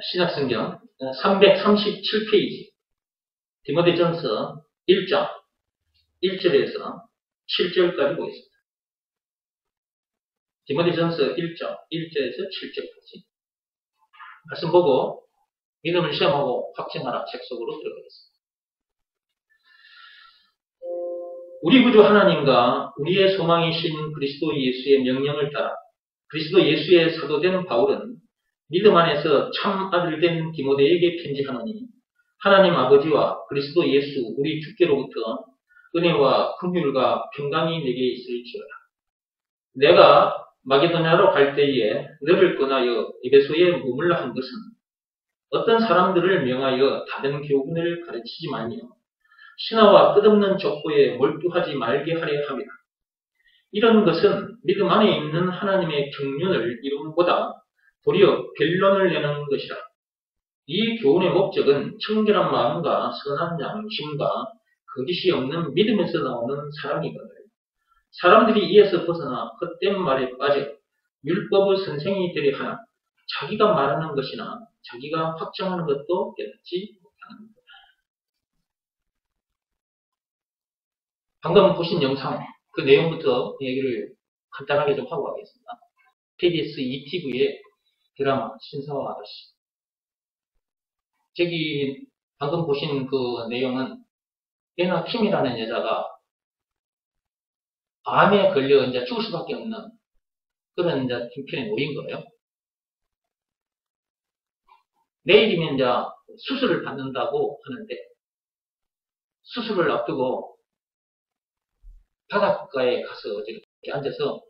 신약성경 337페이지 디모데전서 1장 1절에서 7절까지 보겠습니다. 디모데전서 1장 1절에서 7절까지 말씀 보고 믿음을 시험하고 확증하라 책 속으로 들어가겠습니다. 우리 구주 하나님과 우리의 소망이신 그리스도 예수의 명령을 따라 그리스도 예수의 사도된 바울은 믿음 안에서 참 아들된 디모데에게 편지하노니 하나님 아버지와 그리스도 예수 우리 주께로부터 은혜와 긍휼과 평강이 내게 있을지어다. 내가 마게도냐로 갈 때에 너를 떠나여 에베소에 머물러 한 것은 어떤 사람들을 명하여 다른 교훈을 가르치지 말며 신화와 끝없는 족보에 몰두하지 말게 하려 함이라. 이런 것은 믿음 안에 있는 하나님의 경륜을 이루는보다 도리어 변론을 내는 것이라. 이 교훈의 목적은 청결한 마음과 선한 양심과 거짓이 없는 믿음에서 나오는 사랑이거늘 사람들이 이에서 벗어나 헛된 말에 빠져 율법의 선생이 되려 하나 자기가 말하는 것이나 자기가 확정하는 것도 깨닫지 못하는 거다. 방금 보신 영상 그 내용부터 얘기를 간단하게 좀 하고 가겠습니다. KBS ETV의 드라마 신사와 아가씨. 저기 방금 보신 그 내용은 예나 킴이라는 여자가 암에 걸려 이제 죽을 수밖에 없는 그런 이제 형편에 놓인 거예요. 내일이면 이제 수술을 받는다고 하는데 수술을 앞두고 바닷가에 가서 이렇게 앉아서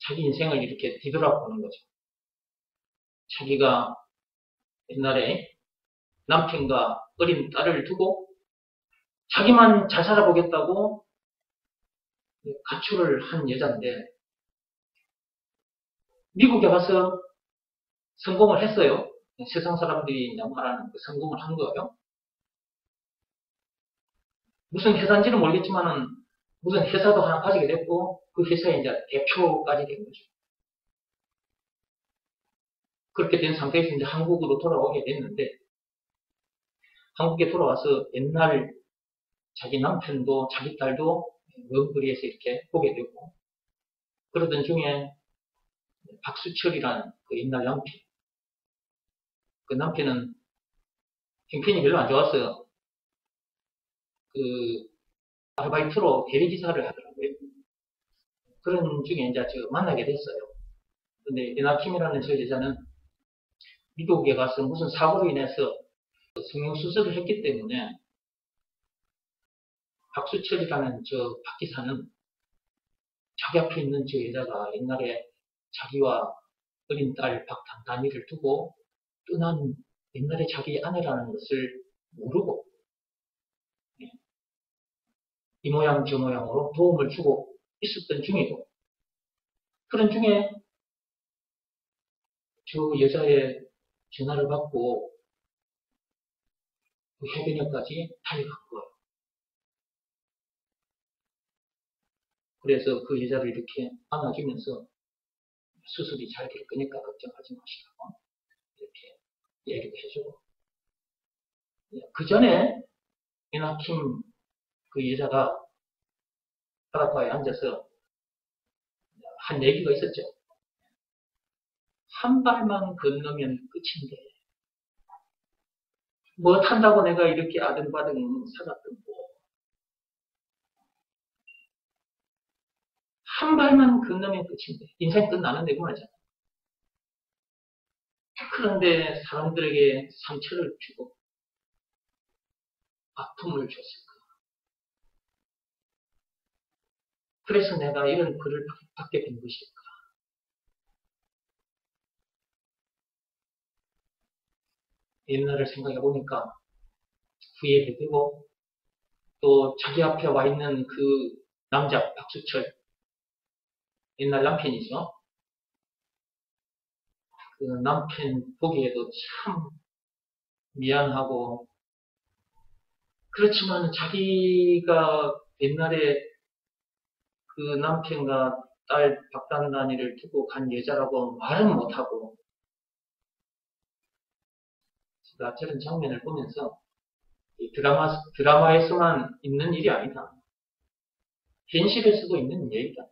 자기 인생을 이렇게 뒤돌아보는 거죠. 자기가 옛날에 남편과 어린 딸을 두고 자기만 잘 살아보겠다고 가출을 한 여자인데 미국에 가서 성공을 했어요. 세상 사람들이 말하는 그 성공을 한 거예요. 무슨 회사인지는 모르겠지만은 무슨 회사도 하나 가지게 됐고 그 회사의 이제 대표까지 된 거죠. 그렇게 된 상태에서 이제 한국으로 돌아오게 됐는데 한국에 돌아와서 옛날 자기 남편도 자기 딸도 먼 거리에서 이렇게 보게 되고 그러던 중에 박수철이라는 그 옛날 남편 그 남편은 형편이 별로 안 좋았어요. 그 아르바이트로 대리기사를 하더라고요. 그런 중에 이제 만나게 됐어요. 근데 에나킴이라는 저 여자는 미국에 가서 무슨 사고로 인해서 성형수술을 했기 때문에 박수철이라는 저 박기사는 자기 앞에 있는 저 여자가 옛날에 자기와 어린 딸 박단단이를 두고 떠난 옛날에 자기 아내라는 것을 모르고 이 모양 저 모양으로 도움을 주고 있었던 중이고 그런 중에 저 여자의 전화를 받고 그 해변역까지 달려간 거예요. 그래서 그 여자를 이렇게 안아주면서 수술이 잘 될 거니까 걱정하지 마시라고 이렇게 얘기도 해주고 그 전에 에나킴 그 여자가 바닷가에 앉아서 한 얘기가 있었죠. 한 발만 건너면 끝인데 뭐 탄다고 내가 이렇게 아등바등 살았던 거 한 발만 건너면 끝인데 인생 끝나는데 그 말이잖아. 그런데 사람들에게 상처를 주고 아픔을 줬을까. 그래서 내가 이런 글을 받게 된 것일까. 옛날을 생각해 보니까 후회도 되고 또 자기 앞에 와 있는 그 남자 박수철 옛날 남편이죠. 그 남편 보기에도 참 미안하고 그렇지만 자기가 옛날에 그 남편과 딸 박단단이를 두고 간 여자라고 말은 못하고 저런 장면을 보면서 이 드라마에서만 있는 일이 아니다. 현실에서도 있는 얘기다.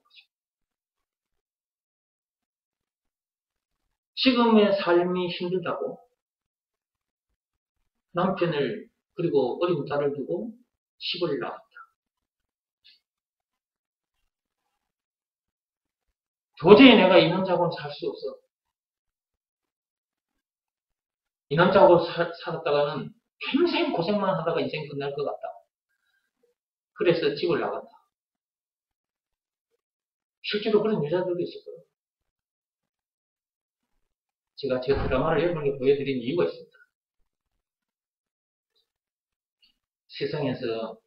지금의 삶이 힘들다고 남편을 그리고 어린 딸을 두고 시골을 나갔다. 도저히 내가 이 남자하고는 살 수 없어. 이 남자하고 살았다가는 평생 고생만 하다가 인생 끝날 것 같다. 그래서 집을 나갔다. 실제로 그런 여자들도 있었거든요. 제가 제 드라마를 여러분에게 보여드린 이유가 있습니다. 세상에서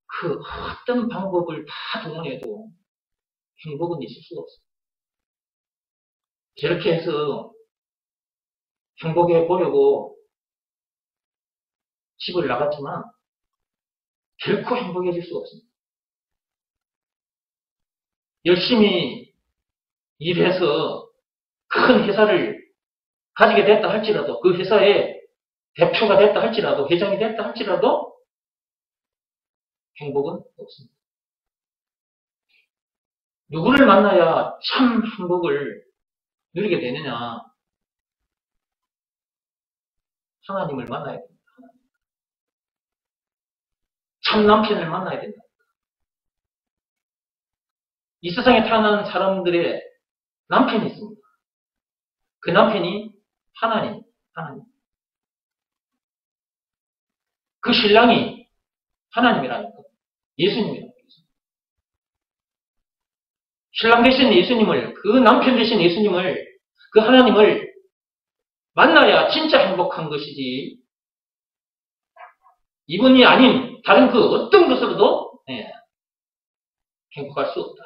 그 어떤 방법을 다 동원해도 행복은 있을 수가 없어요. 저렇게 해서 행복해 보려고 집을 나갔지만 결코 행복해질 수가 없습니다. 열심히 일해서 큰 회사를 가지게 됐다 할지라도 그 회사의 대표가 됐다 할지라도 회장이 됐다 할지라도 행복은 없습니다. 누구를 만나야 참 행복을 누리게 되느냐? 하나님을 만나야 됩니다. 참 남편을 만나야 된다. 이 세상에 태어난 사람들의 남편이 있습니다. 그 남편이 하나님. 그 신랑이 하나님이라니까. 예수님이라니까. 신랑 대신 예수님을, 그 남편 대신 예수님을, 그 하나님을 만나야 진짜 행복한 것이지. 이분이 아닌 다른 그 어떤 것으로도 행복할 수 없다.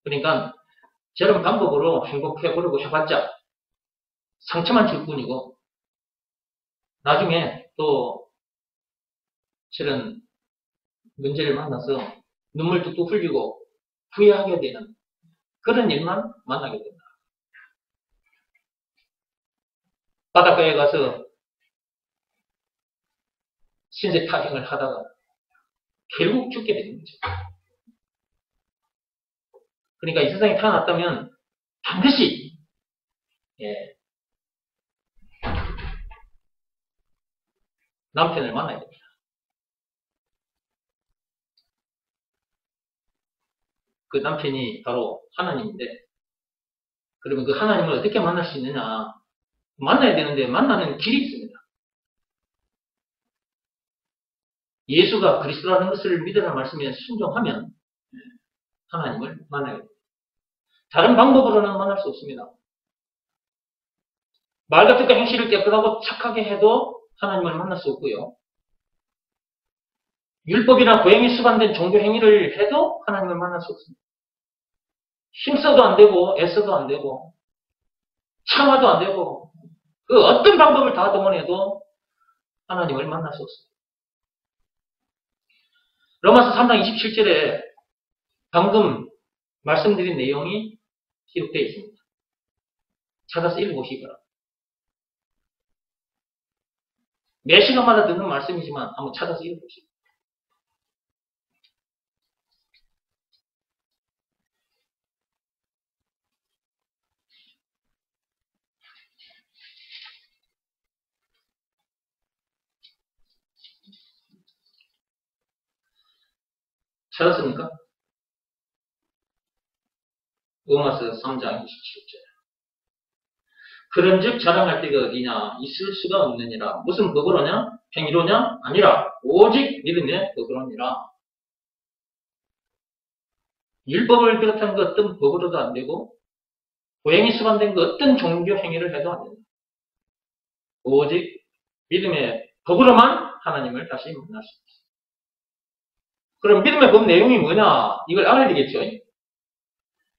그러니까 저런 방법으로 행복해 보려고 해봤자 상처만 줄 뿐이고 나중에 또 저런 문제를 만나서 눈물 뚝뚝 흘리고 후회하게 되는 그런 일만 만나게 된다. 바닷가에 가서 신세 타령을 하다가 결국 죽게 되는 거죠. 그러니까 이 세상에 태어났다면 반드시 남편을 만나야 됩니다. 그 남편이 바로 하나님인데 그러면 그 하나님을 어떻게 만날 수 있느냐? 만나야 되는데 만나는 길이 있습니다. 예수가 그리스도라는 것을 믿으라는 말씀에 순종하면 하나님을 만나야 됩니다. 다른 방법으로는 만날 수 없습니다. 말과 뜻과 행실을 깨끗하고 착하게 해도 하나님을 만날 수 없고요. 율법이나 고행이 수반된 종교 행위를 해도 하나님을 만날 수 없습니다. 힘써도 안 되고 애써도 안 되고 참아도 안 되고 그 어떤 방법을 다 동원해도 하나님을 만날 수 없습니다. 로마서 3장 27절에 방금 말씀드린 내용이 기록되어 있습니다. 찾아서 읽어보시기 바랍니다. 매 시간마다 듣는 말씀이지만 한번 찾아서 읽어보시기 바랍니다. 찾았습니까? 로마서 3장 27절. 그런즉 자랑할 때가 어디냐? 있을 수가 없느니라. 무슨 법으로냐? 행위로냐? 아니라 오직 믿음의 법으로니라. 율법을 비롯한 그 어떤 법으로도 안 되고 고행이 수반된 그 어떤 종교 행위를 해도 안 된다. 오직 믿음의 법으로만 하나님을 다시 만날 수 있다. 그럼 믿음의 법 내용이 뭐냐? 이걸 알아야 되겠죠.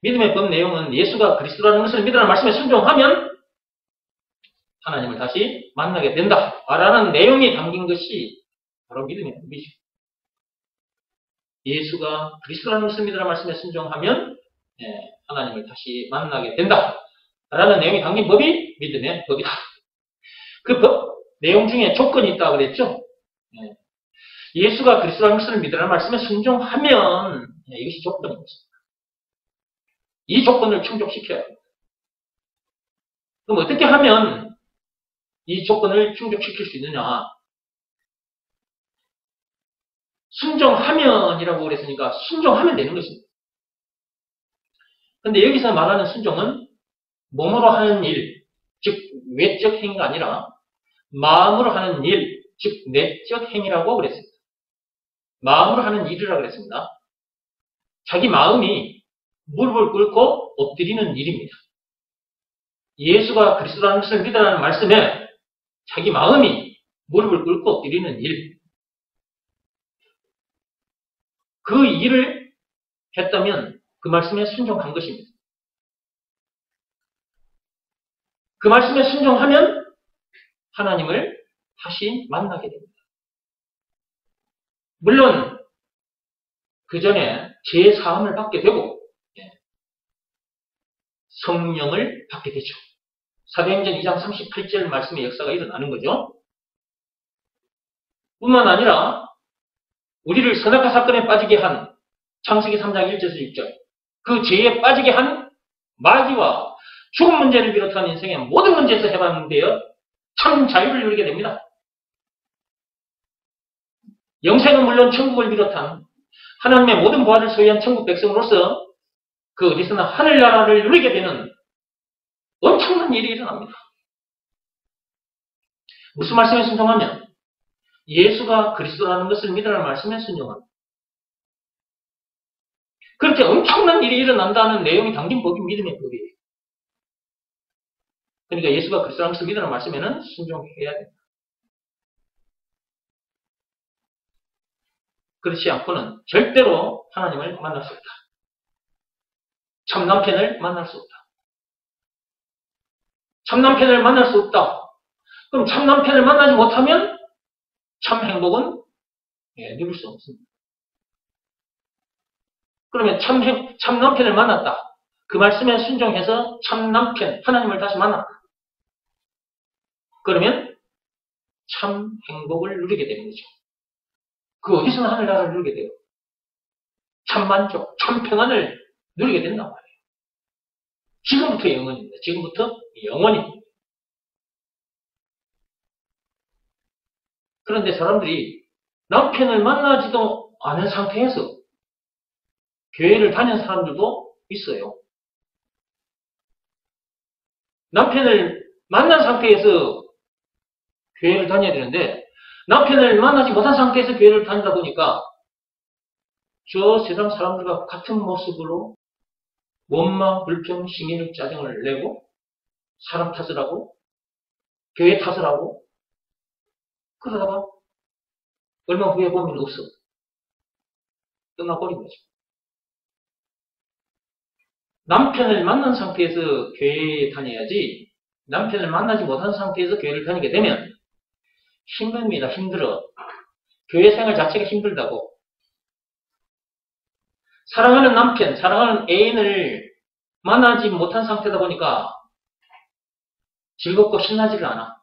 믿음의 법 내용은 예수가 그리스도라는 것을 믿으라는 말씀에 순종하면 하나님을 다시 만나게 된다. 라는 내용이 담긴 것이 바로 믿음의 법이죠. 예수가 그리스도라는 것을 믿으라는 말씀에 순종하면 하나님을 다시 만나게 된다. 라는 내용이 담긴 법이 믿음의 법이다. 그 법, 내용 중에 조건이 있다고 그랬죠? 예수가 그리스도라는 것을 믿으라는 말씀에 순종하면 이것이 조건입니다. 이 조건을 충족시켜야 합니다. 그럼 어떻게 하면 이 조건을 충족시킬 수 있느냐? 순종하면이라고 그랬으니까 순종하면 되는 것입니다. 근데 여기서 말하는 순종은 몸으로 하는 일, 즉 외적 행위가 아니라 마음으로 하는 일, 즉 내적 행위라고 그랬습니다. 마음으로 하는 일이라고 그랬습니다. 자기 마음이 무릎을 꿇고 엎드리는 일입니다. 예수가 그리스도라는 것을 믿으라는 말씀에 자기 마음이 무릎을 꿇고 엎드리는 일. 그 일을 했다면 그 말씀에 순종한 것입니다. 그 말씀에 순종하면 하나님을 다시 만나게 됩니다. 물론 그 전에 죄 사함을 받게 되고 성령을 받게 되죠. 사도행전 2장 38절 말씀의 역사가 일어나는 거죠. 뿐만 아니라 우리를 선악과 사건에 빠지게 한 창세기 3장 1절에서 6절 그 죄에 빠지게 한 마귀와 죽음 문제를 비롯한 인생의 모든 문제에서 해방되어 참 자유를 누리게 됩니다. 영생은 물론 천국을 비롯한 하나님의 모든 부활을 소유한 천국 백성으로서 그 어디서나 하늘나라를 누리게 되는 엄청난 일이 일어납니다. 무슨 말씀에 순종하면? 예수가 그리스도라는 것을 믿으라는 말씀에 순종합니다. 그렇게 엄청난 일이 일어난다는 내용이 담긴 법이 믿음의 법이에요. 그러니까 예수가 그리스도라는 것을 믿으라는 말씀에는 순종해야 됩니다. 그렇지 않고는 절대로 하나님을 만날 수 없다. 참 남편을 만날 수 없다. 참 남편을 만날 수 없다. 그럼 참 남편을 만나지 못하면 참 행복은 누릴 수 없습니다. 그러면 참 남편을 만났다. 그 말씀에 순종해서 참 남편, 하나님을 다시 만났다. 그러면 참 행복을 누리게 되는 거죠. 그 어디서나 하늘나라를 누리게 돼요. 참 만족, 참 평안을 누리게 된단 말이에요. 지금부터 영원입니다. 지금부터 영원입니다. 그런데 사람들이 남편을 만나지도 않은 상태에서 교회를 다니는 사람들도 있어요. 남편을 만난 상태에서 교회를 다녀야 되는데 남편을 만나지 못한 상태에서 교회를 다니다 보니까 저 세상 사람들과 같은 모습으로 원망, 불평, 시기력, 짜증을 내고 사람 탓을 하고 교회 탓을 하고 그러다가 얼마 후에 보면 없어. 끝나버린 거죠. 남편을 만난 상태에서 교회에 다녀야지 남편을 만나지 못한 상태에서 교회를 다니게 되면 힘듭니다. 힘들어. 교회 생활 자체가 힘들다고. 사랑하는 남편, 사랑하는 애인을 만나지 못한 상태다 보니까 즐겁고 신나지를 않아.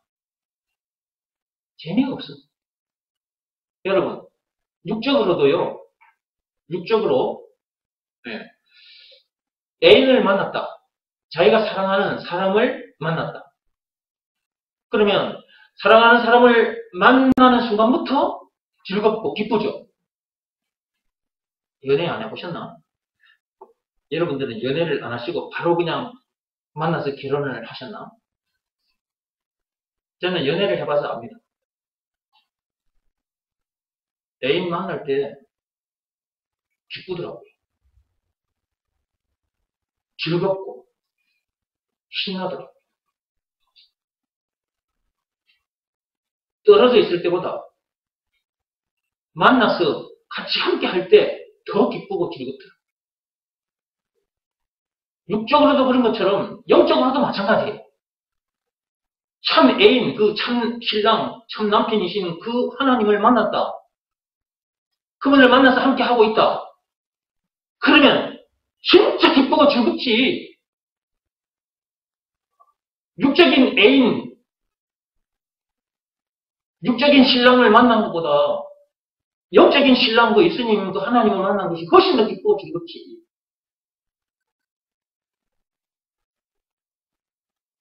재미가 없어. 여러분, 육적으로도요, 육적으로, 애인을 만났다. 자기가 사랑하는 사람을 만났다. 그러면 사랑하는 사람을 만나는 순간부터 즐겁고 기쁘죠. 연애 안 해보셨나? 여러분들은 연애를 안 하시고 바로 그냥 만나서 결혼을 하셨나? 저는 연애를 해봐서 압니다. 애인 만날 때 기쁘더라고요. 즐겁고 신나더라고요. 떨어져 있을 때보다 만나서 같이 함께 할 때 더 기쁘고 즐겁더라고요. 육적으로도 그런 것처럼 영적으로도 마찬가지예요. 참 애인, 그 참 신랑, 참 남편이신 그 하나님을 만났다. 그분을 만나서 함께 하고 있다. 그러면 진짜 기쁘고 즐겁지. 육적인 애인, 육적인 신랑을 만난 것보다 영적인 신랑도 예수님도 하나님을 만난 것이 훨씬 더 기쁘고 즐겁지.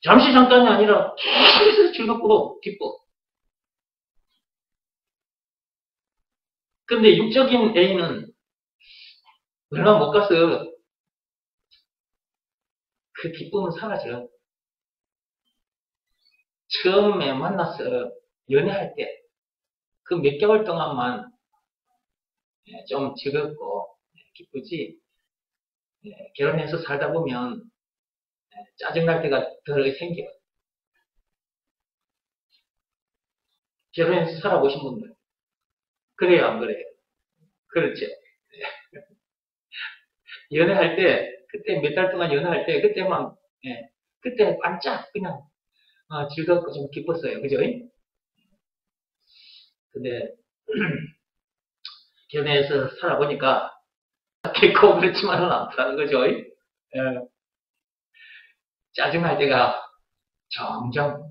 잠시 잠깐이 아니라 계속 즐겁고 기뻐. 근데 육적인 애인은 얼마 못 가서 그 기쁨은 사라져. 처음에 만나서 연애할 때 그 몇 개월 동안만 좀 즐겁고 기쁘지, 결혼해서 살다 보면 짜증날 때가 덜 생겨. 결혼해서 살아보신 분들 그래요, 안 그래요? 그렇죠. 연애할 때, 그때 몇 달 동안 연애할 때, 그때만, 그때 반짝 그냥 즐겁고 좀 기뻤어요. 그죠? 근데 결혼해서 살아보니까 결코 그렇지만은 않다는 거죠. 짜증날 때가 점점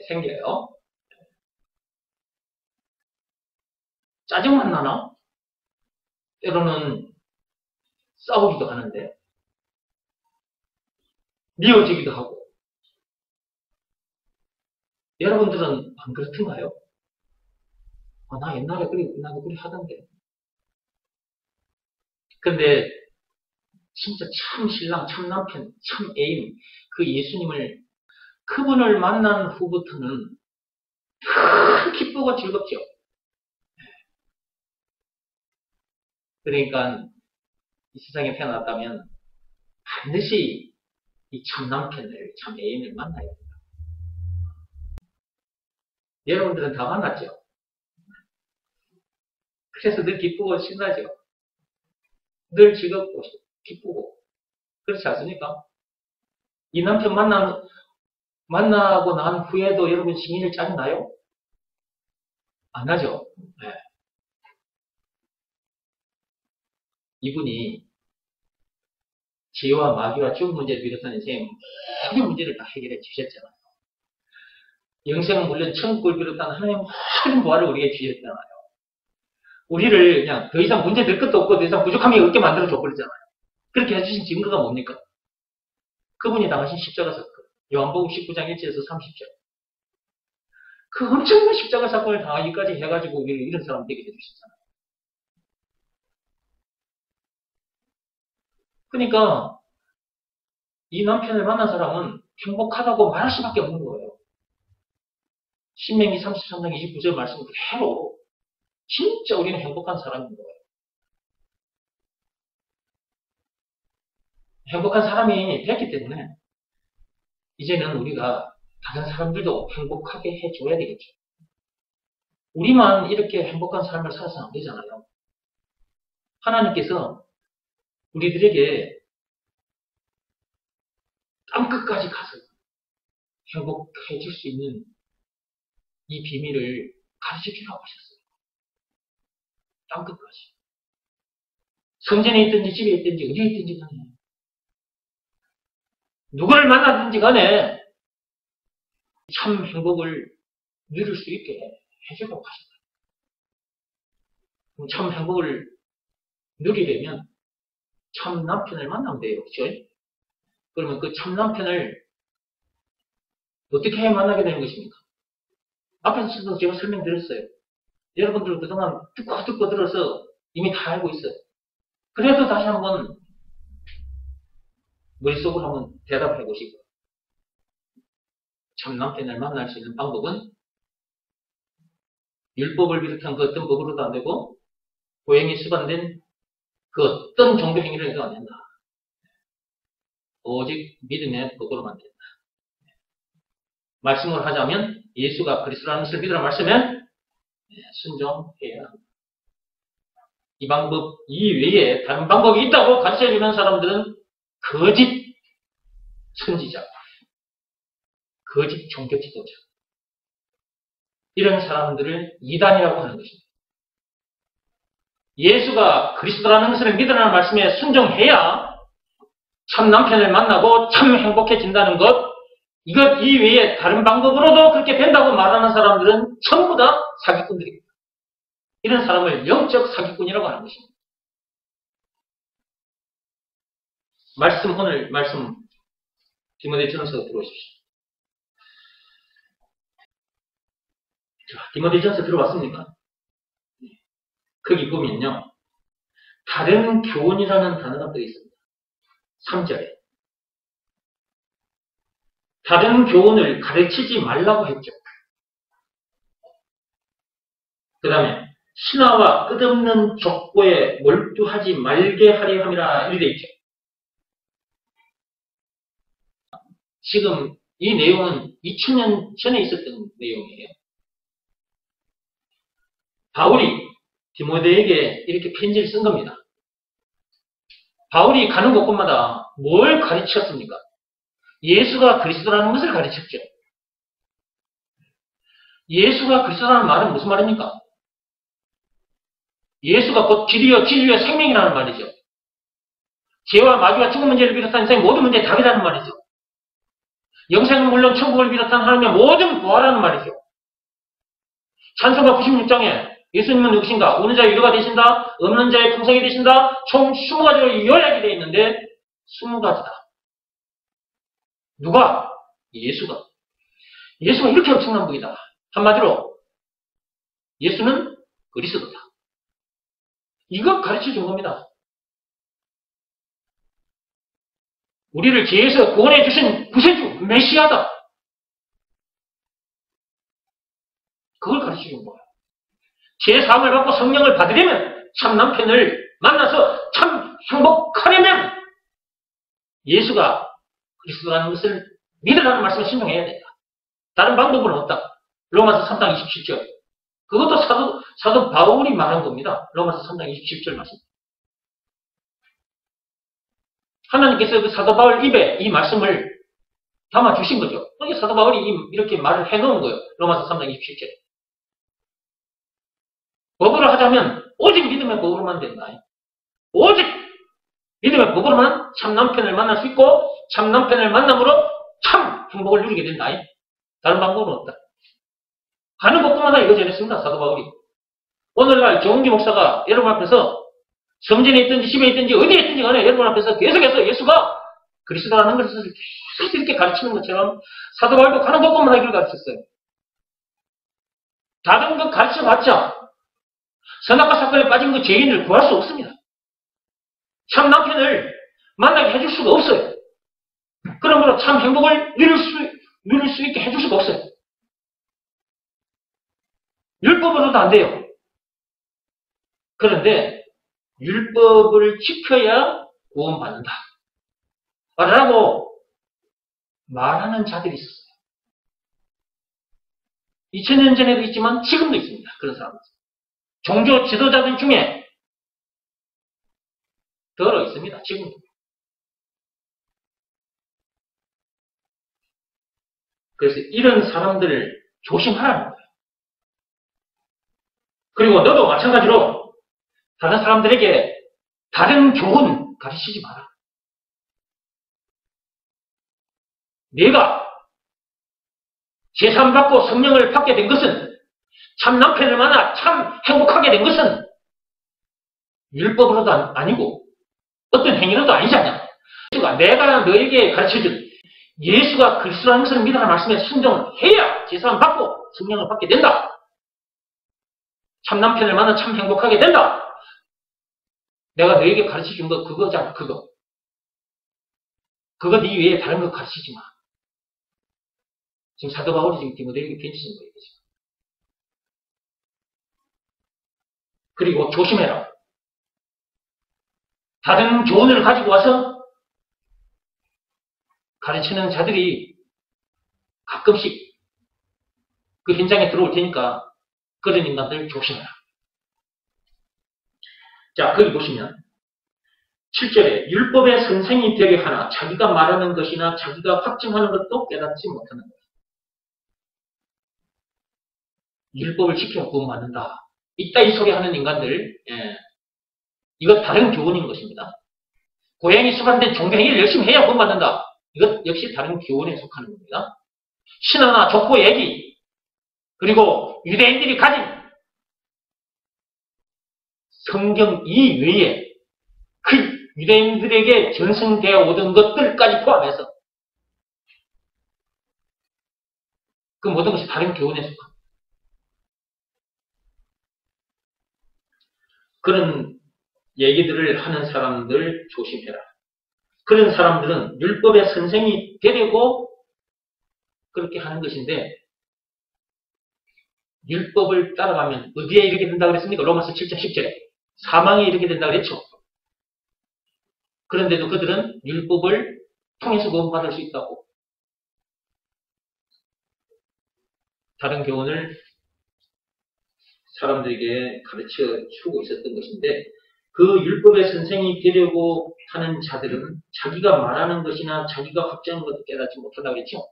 생겨요. 짜증만 나나? 때로는 싸우기도 하는데, 미워지기도 하고. 여러분들은 안 그렇던가요? 나 옛날에 나도 그리 하던데. 근데 진짜 참 신랑, 참 남편, 참 애인, 그 예수님을, 그분을 만난 후부터는 기쁘고 즐겁죠. 그러니까 이 세상에 태어났다면 반드시 이 참 남편을, 참 애인을 만나야 됩니다. 여러분들은 다 만났죠? 그래서 늘 기쁘고 신나죠? 늘 즐겁고 기쁘고. 그렇지 않습니까? 이 남편 만나고 난 후에도 여러분 신인을 짜증나요? 안 나죠? 네. 이분이 죄와 마귀와 죽음 문제를 비롯한 인생의 모든 문제를 다 해결해 주셨잖아요. 영생은 물론 천국을 비롯한 하나님의 모든 보화를 우리에게 주셨잖아요. 우리를 그냥 더 이상 문제 될 것도 없고 더 이상 부족함이 없게 만들어 줘버리잖아요. 그렇게 해주신 증거가 뭡니까? 그분이 당하신 십자가 사건. 요한복음 19장 1절에서 30절. 그 엄청난 십자가 사건을 당하기까지 해가지고 우리를 이런 사람 되게 해주셨잖아요. 그러니까 이 남편을 만난 사람은 행복하다고 말할 수밖에 없는 거예요. 신명기 33장 29절 말씀 그대로 진짜 우리는 행복한 사람인 거예요. 행복한 사람이 됐기 때문에 이제는 우리가 다른 사람들도 행복하게 해줘야 되겠죠. 우리만 이렇게 행복한 삶을 살아서는 안 되잖아요. 하나님께서 우리들에게 땅끝까지 가서 행복해질 수 있는 이 비밀을 가르쳐주라고 하셨어요. 땅끝까지. 성전에 있든지 집에 있든지 어디에 있든지 간에 누구를 만나든지 간에 참 행복을 누릴 수 있게 해주라고 하셨어요. 그럼 참 행복을 누리려면 참 남편을 만나면 돼요. 그렇죠? 그러면 그 참 남편을 어떻게 해야 만나게 되는 것입니까? 앞에서도 제가 설명드렸어요. 여러분들 그동안 듣고 들어서 이미 다 알고 있어요. 그래도 다시 한번 머릿속으로 한번 대답해 보시고 참 남편을 만날 수 있는 방법은 율법을 비롯한 그 어떤 법으로도 안 되고 고행이 수반된 그 어떤 종교 행위를 해도 안 된다. 오직 믿음의 법으로만 된다. 말씀을 하자면 예수가 그리스도라는 것을 믿으라 말씀에 순종해야 합니다. 이 방법 이외에 다른 방법이 있다고 가르쳐주는 사람들은 거짓 선지자, 거짓 종교 지도자, 이런 사람들을 이단이라고 하는 것입니다. 예수가 그리스도라는 것을 믿으라는 말씀에 순종해야 참 남편을 만나고 참 행복해진다는 것, 이것 이외에 다른 방법으로도 그렇게 된다고 말하는 사람들은 전부 다 사기꾼들입니다. 이런 사람을 영적 사기꾼이라고 하는 것입니다. 오늘 말씀 디모데전서 들어오십시오. 자, 디모데전서 들어왔습니까? 거기 보면요. 다른 교훈이라는 단어가 또 있습니다. 3절에. 다른 교훈을 가르치지 말라고 했죠. 그 다음에 신하와 끝없는 족보에 몰두하지 말게 하려 함이라 이렇게 되어 있죠. 지금 이 내용은 2000년 전에 있었던 내용이에요. 바울이 디모데에게 이렇게 편지를 쓴 겁니다. 바울이 가는 곳곳마다 뭘 가르쳤습니까? 예수가 그리스도라는 것을 가르쳤죠. 예수가 그리스도라는 말은 무슨 말입니까? 예수가 곧 길이요 진리요 생명이라는 말이죠. 죄와 마귀와 죽음 문제를 비롯한 인생의 모든 문제의 답이라는 말이죠. 영생은 물론 천국을 비롯한 하나님의 모든 부활하는 말이죠. 찬송가 96장에 예수님은 누구신가? 오는 자의 위로가 되신다. 없는 자의 풍성이 되신다. 총 20가지로 요약이 되어 있는데 20가지다. 누가? 예수가. 예수가 이렇게 엄청난 분이다. 한마디로 예수는 그리스도다. 이거 가르쳐 준 겁니다. 우리를 죄에서 구원해 주신 구세주, 메시아다. 그걸 가르쳐 준 거예요. 죄 사함을 받고 성령을 받으려면 참 남편을 만나서 참 행복하려면 예수가 그리스도라는 것을 믿으라는 말씀을 신청해야 된다. 다른 방법은 없다. 로마서 3장 27절. 그것도 사도 바울이 말한 겁니다. 로마서 3장 27절 말씀. 하나님께서 그 사도 바울 입에 이 말씀을 담아 주신 거죠. 그러니까 사도 바울이 이렇게 말을 해놓은 거예요. 로마서 3장 27절. 법으로 하자면 오직 믿음의 법으로만 된다. 오직 믿음의 법으로만 참 남편을 만날 수 있고 참 남편을 만남으로 참 행복을 누리게 된다. 다른 방법은 없다. 가는 곳마다 이거 전했습니다. 사도 바울이. 오늘날 정은기 목사가 여러분 앞에서 성전에 있든지 집에 있든지 어디에 있든지 간에 여러분 앞에서 계속해서 예수가 그리스도라는 것을 계속 이렇게 가르치는 것처럼 사도 바울도 가는 곳마다 이걸 가르쳤어요. 다른 것 가르쳐봤자 선악과 사건에 빠진 그 죄인을 구할 수 없습니다. 참 남편을 만나게 해줄 수가 없어요. 그러므로 참 행복을 누릴 수 있게 해줄 수가 없어요. 율법으로도 안 돼요. 그런데 율법을 지켜야 구원받는다. 라고 말하는 자들이 있었어요. 2000년 전에도 있지만 지금도 있습니다. 그런 사람들. 종교 지도자들 중에 들어 있습니다. 지금도. 그래서 이런 사람들을 조심하라는 거예요. 그리고 너도 마찬가지로 다른 사람들에게 다른 교훈 가르치지 마라. 내가 제삼받고 성령을 받게 된 것은 참 남편을 만나 참 행복하게 된 것은 율법으로도 아니고 어떤 행위로도 아니지 않냐. 내가 너에게 가르쳐준 예수가 그리스도라는 것을 믿으라는 말씀에 순종해야 제사함 받고 성령을 받게 된다. 참 남편을 만나 참 행복하게 된다. 내가 너에게 가르쳐준 거 그거잖아. 그거 네 외에 다른 거 가르치지 마. 지금 사도 바울이 지금 디모데에게 편지 쓴 거예요. 지금. 그리고 조심해라. 다른 교훈을 가지고 와서 가르치는 자들이 가끔씩 그 현장에 들어올 테니까 그런 인간들 조심해라. 자, 거기 보시면 7절에 율법의 선생이 되게 하나 자기가 말하는 것이나 자기가 확증하는 것도 깨닫지 못하는 것. 율법을 지켜 구원받는다. 이따위 소리하는 인간들, 이거 다른 교훈인 것입니다. 고양이 수반된 종교행위를 열심히 해야 구원받는다. 이것 역시 다른 교훈에 속하는 겁니다. 신화나 족보 얘기, 그리고 유대인들이 가진 성경 이외에 그 유대인들에게 전승되어 오던 것들까지 포함해서 그 모든 것이 다른 교훈에 속합니다. 그런 얘기들을 하는 사람들 조심해라. 그런 사람들은 율법의 선생이 되려고 그렇게 하는 것인데, 율법을 따라가면 어디에 이르게 된다고 그랬습니까? 로마서 7장 10절에 사망에 이르게 된다고 그랬죠. 그런데도 그들은 율법을 통해서 구원받을 수 있다고 다른 교훈을 사람들에게 가르쳐 주고 있었던 것인데, 그 율법의 선생이 되려고 하는 자들은 자기가 말하는 것이나 자기가 확정한 것도 깨닫지 못한다고 그랬죠.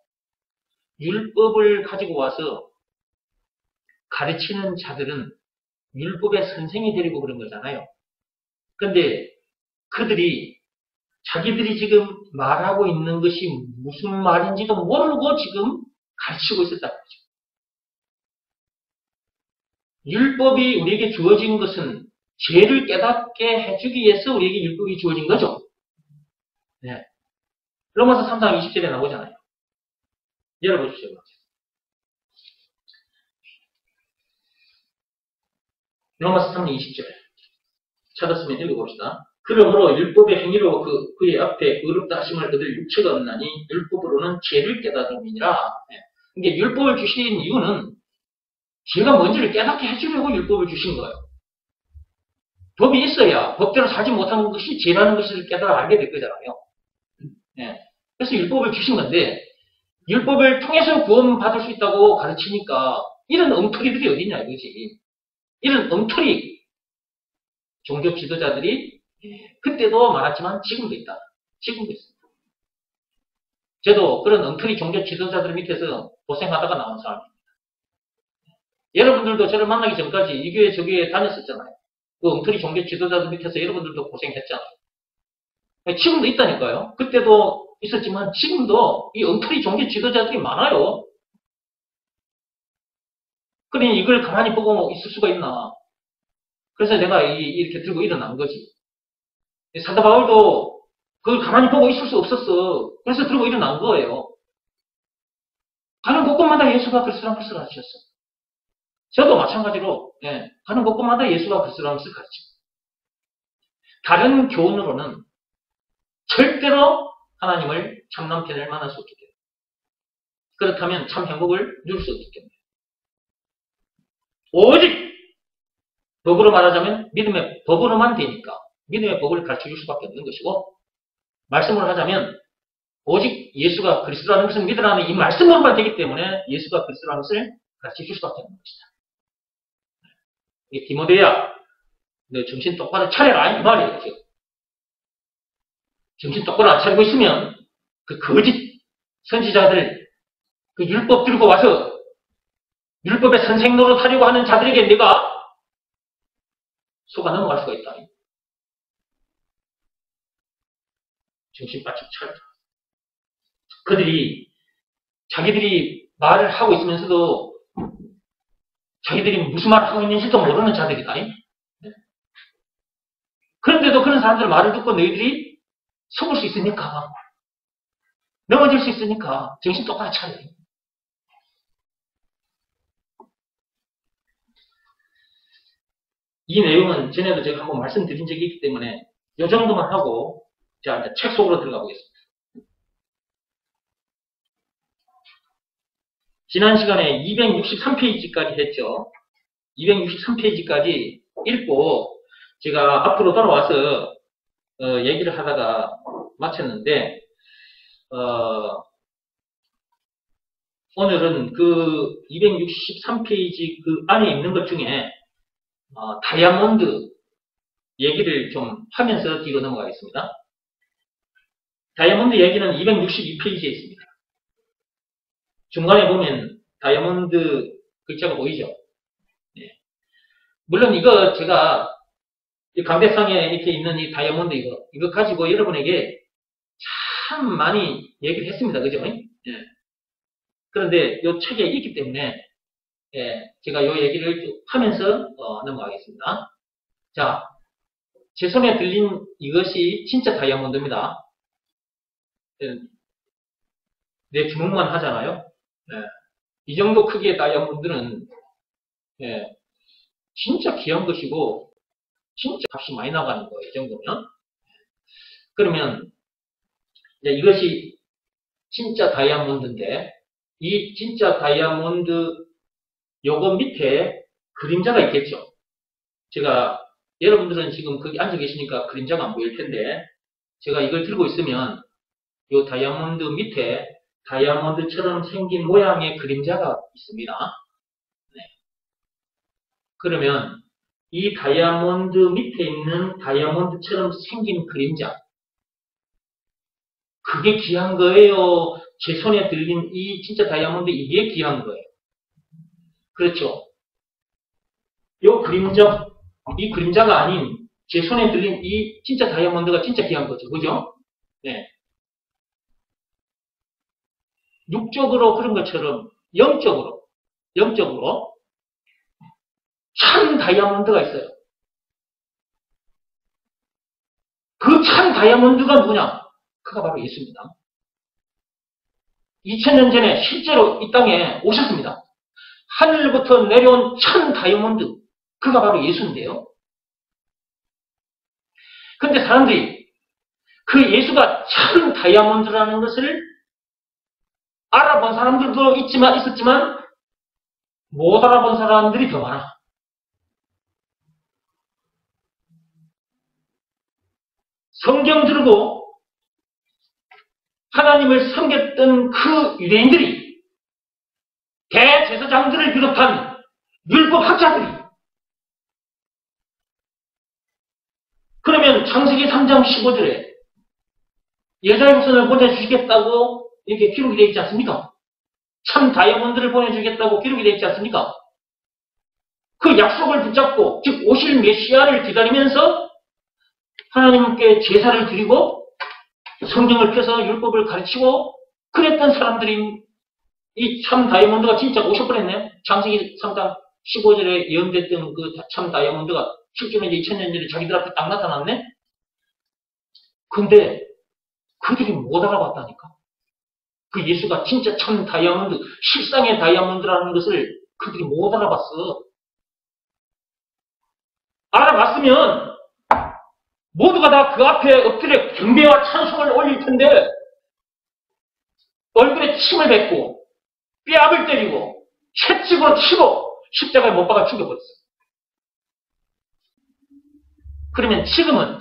율법을 가지고 와서 가르치는 자들은 율법의 선생이 되려고 그런 거잖아요. 그런데 그들이 자기들이 지금 말하고 있는 것이 무슨 말인지도 모르고 지금 가르치고 있었다는 거죠. 율법이 우리에게 주어진 것은 죄를 깨닫게 해주기 위해서 우리에게 율법이 주어진 거죠. 네. 로마서 3장 20절에 나오잖아요. 열어보십시오. 로마서 3장 20절. 찾았으면 읽어봅시다. 그러므로 율법의 행위로 그의 앞에 의롭다 하심을 얻을 육체가 없나니 율법으로는 죄를 깨닫음이니라. 네. 이게 율법을 주신 이유는 죄가 뭔지를 깨닫게 해주려고 율법을 주신 거예요. 법이 있어야 법대로 살지 못하는 것이 죄라는 것을 깨달아 알게 될 거잖아요. 네. 그래서 율법을 주신 건데, 율법을 통해서 구원받을 수 있다고 가르치니까 이런 엉터리들이 어디냐 이거지. 이런 엉터리 종교 지도자들이 그때도 많았지만 지금도 있다. 지금도 있습니다. 저도 그런 엉터리 종교 지도자들 밑에서 고생하다가 나온 사람입니다. 여러분들도 저를 만나기 전까지 이 교회 저 교회 다녔었잖아요. 그 엉터리 종교 지도자들 밑에서 여러분들도 고생했잖아요. 지금도 있다니까요. 그때도 있었지만 지금도 이 엉터리 종교 지도자들이 많아요. 그러니 이걸 가만히 보고 있을 수가 있나. 그래서 내가 이렇게 들고 일어난 거지. 사도 바울도 그걸 가만히 보고 있을 수 없었어. 그래서 들고 일어난 거예요. 가는 곳곳마다 예수가 그리스도라는 것을 가르쳤어. 저도 마찬가지로 가는 곳곳마다 예수가 그리스도라는 것을 가르칩니다. 다른 교훈으로는 절대로 하나님을 참남편을 만날 수 없기 때문에, 그렇다면 참 행복을 누릴 수 없기 때문에, 오직 법으로 말하자면 믿음의 법으로만 되니까 믿음의 법을 가르쳐 줄 수밖에 없는 것이고, 말씀으로 하자면 오직 예수가 그리스도라는 것을 믿으라는 이 말씀으로만 되기 때문에 예수가 그리스도라는 것을 가르쳐 줄 수밖에 없는 것이다. 디모데야, 너 정신 똑바로 차려라 이 말이에요. 지금. 정신 똑바로 안 차리고 있으면 그 거짓 선지자들, 그 율법 들고 와서 율법의 선생 노릇하려고 하는 자들에게 네가 속아 넘어갈 수가 있다. 정신 바짝 차려라. 그들이 자기들이 말을 하고 있으면서도 자기들이 무슨 말을 하고 있는지도 모르는 자들이다. 그런데도 그런 사람들 말을 듣고 너희들이 속을 수 있으니까, 넘어질 수 있으니까 정신 똑바로 차려. 이 내용은 전에도 제가 한번 말씀드린 적이 있기 때문에 이 정도만 하고 자, 이제 책 속으로 들어가 보겠습니다. 지난 시간에 263페이지까지 했죠. 263페이지까지 읽고 제가 앞으로 돌아와서 얘기를 하다가 마쳤는데, 오늘은 그 263페이지 그 안에 있는 것 중에 다이아몬드 얘기를 좀 하면서 뒤로 넘어가겠습니다. 다이아몬드 얘기는 262페이지에 있습니다. 중간에 보면 다이아몬드 글자가 보이죠? 네. 물론 이거 제가 이 강대상에 이렇게 있는 이 다이아몬드 이거 가지고 여러분에게 참 많이 얘기를 했습니다. 그죠? 예. 그런데 이 책에 있기 때문에 예, 제가 이 얘기를 쭉 하면서 넘어가겠습니다. 자, 제 손에 들린 이것이 진짜 다이아몬드입니다. 예, 내 주먹만 하잖아요. 예, 이 정도 크기의 다이아몬드는 예, 진짜 귀한 것이고 진짜 값이 많이 나가는 거예요. 이 정도면. 그러면 이제 이것이 진짜 다이아몬드인데 이 진짜 다이아몬드 요거 밑에 그림자가 있겠죠. 제가 여러분들은 지금 거기 앉아 계시니까 그림자가 안 보일 텐데 제가 이걸 들고 있으면 이 다이아몬드 밑에 다이아몬드처럼 생긴 모양의 그림자가 있습니다. 네. 그러면 이 다이아몬드 밑에 있는 다이아몬드처럼 생긴 그림자 그게 귀한 거예요? 제 손에 들린 이 진짜 다이아몬드 이게 귀한 거예요. 그렇죠. 이 그림자가 아닌 제 손에 들린 이 진짜 다이아몬드가 진짜 귀한 거죠. 그죠? 네. 육적으로 그런 것처럼 영적으로 참 다이아몬드가 있어요. 그 참 다이아몬드가 누구냐? 그가 바로 예수입니다. 2000년 전에 실제로 이 땅에 오셨습니다. 하늘부터 내려온 참 다이아몬드 그가 바로 예수인데요. 근데 사람들이 그 예수가 참 다이아몬드라는 것을 알아본 사람들도 있었지만 못 알아본 사람들이 더 많아. 성경 들고 하나님을 섬겼던 그 유대인들이 대제사장들을 비롯한 율법학자들이 그러면 창세기 3장 15절에 여자의 후손을 보내주시겠다고 이렇게 기록이 되어 있지 않습니까? 참 다이아몬드를 보내주겠다고 기록이 되어 있지 않습니까? 그 약속을 붙잡고 즉 오실 메시아를 기다리면서 하나님께 제사를 드리고 성경을 펴서 율법을 가르치고 그랬던 사람들이 이 참 다이아몬드가 진짜 오셔버렸네요. 창세기 3장 15절에 예언됐던 그 참 다이아몬드가 실제로 이제 2000년 전에 자기들 앞에 딱 나타났네? 근데 그들이 못 알아봤다니까. 그 예수가 진짜 참 다이아몬드, 실상의 다이아몬드라는 것을 그들이 못 알아봤어. 알아봤으면 모두가 다 그 앞에 엎드려 경배와 찬송을 올릴 텐데 얼굴에 침을 뱉고 뺨을 때리고 채찍으로 치고 십자가에 못 박아 죽여버렸어. 그러면 지금은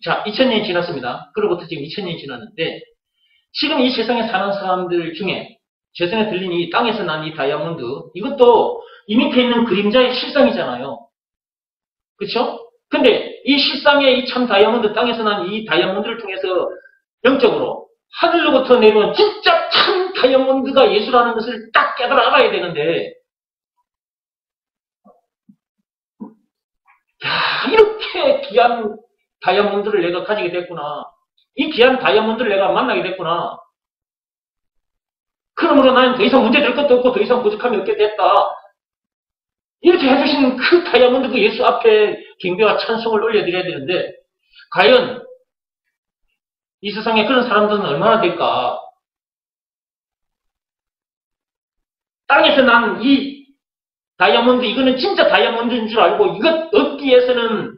자 2000년이 지났습니다. 그로부터 지금 2000년이 지났는데 지금 이 세상에 사는 사람들 중에 제 손에 들린 이 땅에서 난 이 다이아몬드 이것도 이 밑에 있는 그림자의 실상이잖아요. 그렇죠? 근데 이 실상의 이 참 다이아몬드 땅에서 난 이 다이아몬드를 통해서 영적으로 하늘로부터 내려온 진짜 참 다이아몬드가 예수라는 것을 딱 깨달아 알아야 되는데 야 이렇게 귀한 다이아몬드를 내가 가지게 됐구나. 이 귀한 다이아몬드를 내가 만나게 됐구나. 그러므로 나는 더 이상 문제될 것도 없고 더 이상 부족함이 없게 됐다. 이렇게 해주신 그 다이아몬드 그 예수 앞에 경배와 찬송을 올려드려야 되는데 과연 이 세상에 그런 사람들은 얼마나 될까? 땅에서 난 이 다이아몬드 이거는 진짜 다이아몬드인 줄 알고 이것 얻기 위해서는